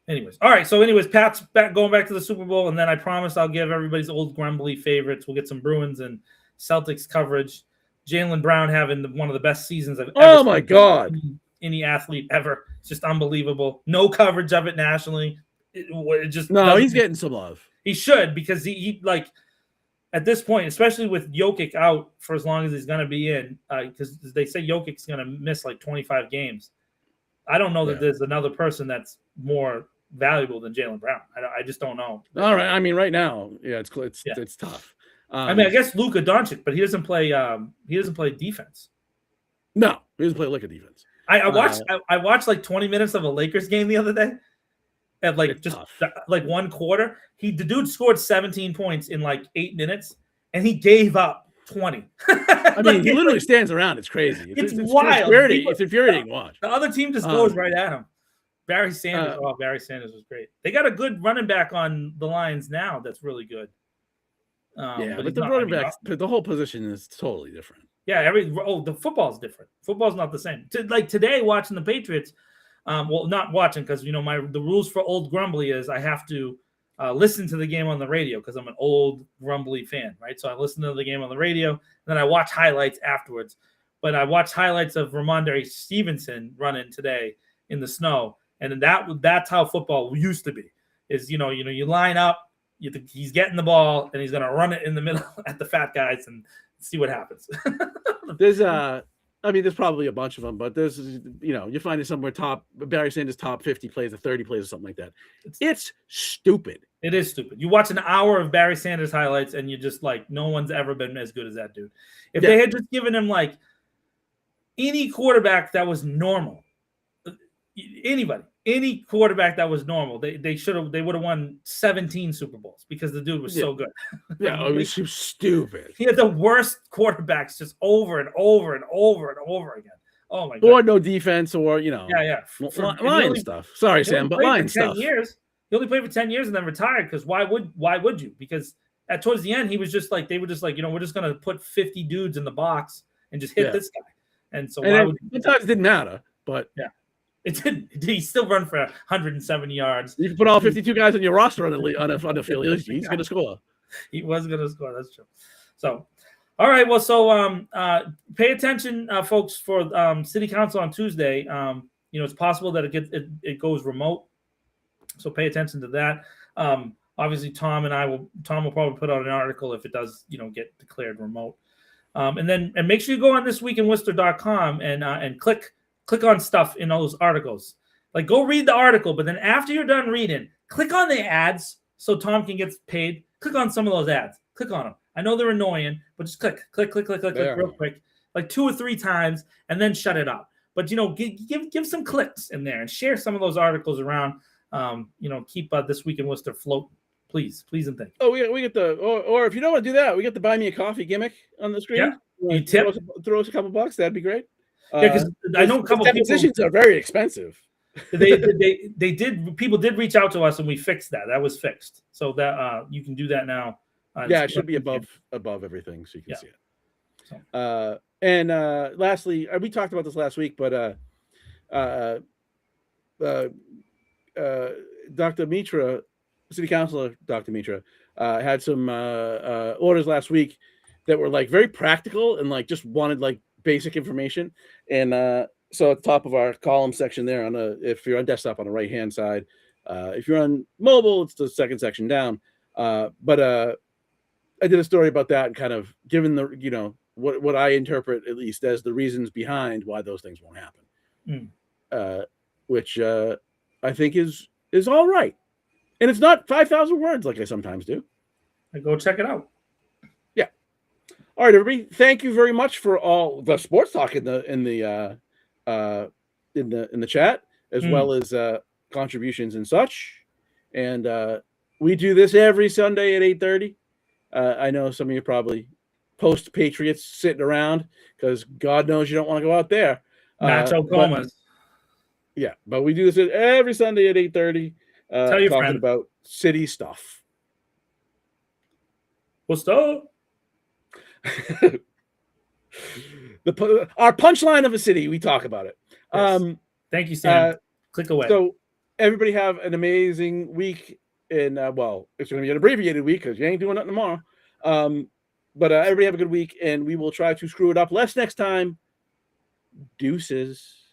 Anyways, all right. So, Pat's going back to the Super Bowl, and then I promise I'll give everybody's old grumbly favorites. We'll get some Bruins and Celtics coverage. Jaylen Brown having one of the best seasons I've ever seen. My God. Any athlete ever. It's just unbelievable. No coverage of it nationally. He's getting some love. He should, because he like at this point, especially with Jokic out for as long as he's going to be in, because they say Jokic's going to miss like 25 games. I don't know that there's another person that's more valuable than Jaylen Brown. I just don't know. All right. I mean, right now, it's tough. I guess Luka Doncic, but he doesn't play. He doesn't play defense. No, he doesn't play liquor defense. I watched like 20 minutes of a Lakers game the other day. At like one quarter, the dude scored 17 points in like 8 minutes, and he gave up 20. I mean, he literally stands around. It's crazy. It's wild. It's infuriating. Watch. The other team just goes right at him. Barry Sanders. Barry Sanders was great. They got a good running back on the Lions now. That's really good. But the running backs, the whole position is totally different. Yeah, the football's different. Football's not the same. Like today, watching the Patriots. Not watching because the rules for old grumbly is I have to listen to the game on the radio because I'm an old grumbly fan, right? So I listen to the game on the radio, and then I watch highlights afterwards. But I watched highlights of Ramondre Stevenson running today in the snow, and that's how football used to be. Is you line up, he's getting the ball, and he's gonna run it in the middle at the fat guys and see what happens. There's probably a bunch of them, but there's, you find it somewhere Barry Sanders top 50 plays or 30 plays or something like that. It's stupid. It is stupid. You watch an hour of Barry Sanders highlights and you're just like, no one's ever been as good as that dude. If they had just given him like any quarterback that was normal, any quarterback that was normal, they would have won 17 Super Bowls because the dude was so good. Yeah, it was stupid. He had the worst quarterbacks just over and over and over and over again. Oh my god. Or no defense, or Lion stuff. Sorry, Sam, but Lion stuff. He only played for 10 years and then retired because why would you? Because towards the end he was just like, they were just like, we're just gonna put 50 dudes in the box and just hit this guy. And so sometimes it didn't matter, but it didn't. He still run for 170 yards. You can put all 52 guys on your roster on the field. He's going to score. He was going to score. That's true. So, all right. Well, so pay attention, folks, for City Council on Tuesday. It's possible that it goes remote. So pay attention to that. Obviously, Tom will probably put out an article if it does, get declared remote. And make sure you go on thisweekinworcester.com and click on stuff in those articles. Like, go read the article, but then after you're done reading, click on the ads so Tom can get paid. Click on some of those ads. Click on them. I know they're annoying, but just click real quick, like 2 or 3 times, and then shut it up. But give some clicks in there and share some of those articles around. Keep This Week in Worcester float, please and thank you. Oh, we get or if you don't want to do that, we got the buy me a coffee gimmick on the screen. Yeah, you tip. Throw us a couple bucks. That'd be great. Yeah, because I know a couple depositions are very expensive. They did. People did reach out to us, and we fixed that. That was fixed. So that you can do that now. Yeah, it should be above everything, so you can see it. So. And lastly, we talked about this last week, but Dr. Mitra, City Councilor Dr. Mitra, had some orders last week that were like very practical and like just wanted like basic information. And so at the top of our column section there, if you're on desktop on the right hand side, if you're on mobile, it's the second section down. But I did a story about that and kind of given the what I interpret at least as the reasons behind why those things won't happen, which I think is all right, and it's not 5,000 words like I sometimes do. Go check it out. Yeah. All right, everybody. Thank you very much for all the sports talk in the chat, as well as contributions and such. And we do this every Sunday at 8:30. I know some of you probably post-Patriots sitting around because God knows you don't want to go out there. Nacho comas. Yeah, but we do this every Sunday at 8:30. Tell your talking friend about city stuff. What's up? Our punchline of a city, we talk about it. Yes. Thank you, Sam. Click away. So everybody have an amazing week. And well, it's going to be an abbreviated week because you ain't doing nothing tomorrow. But everybody have a good week, and we will try to screw it up less next time. Deuces.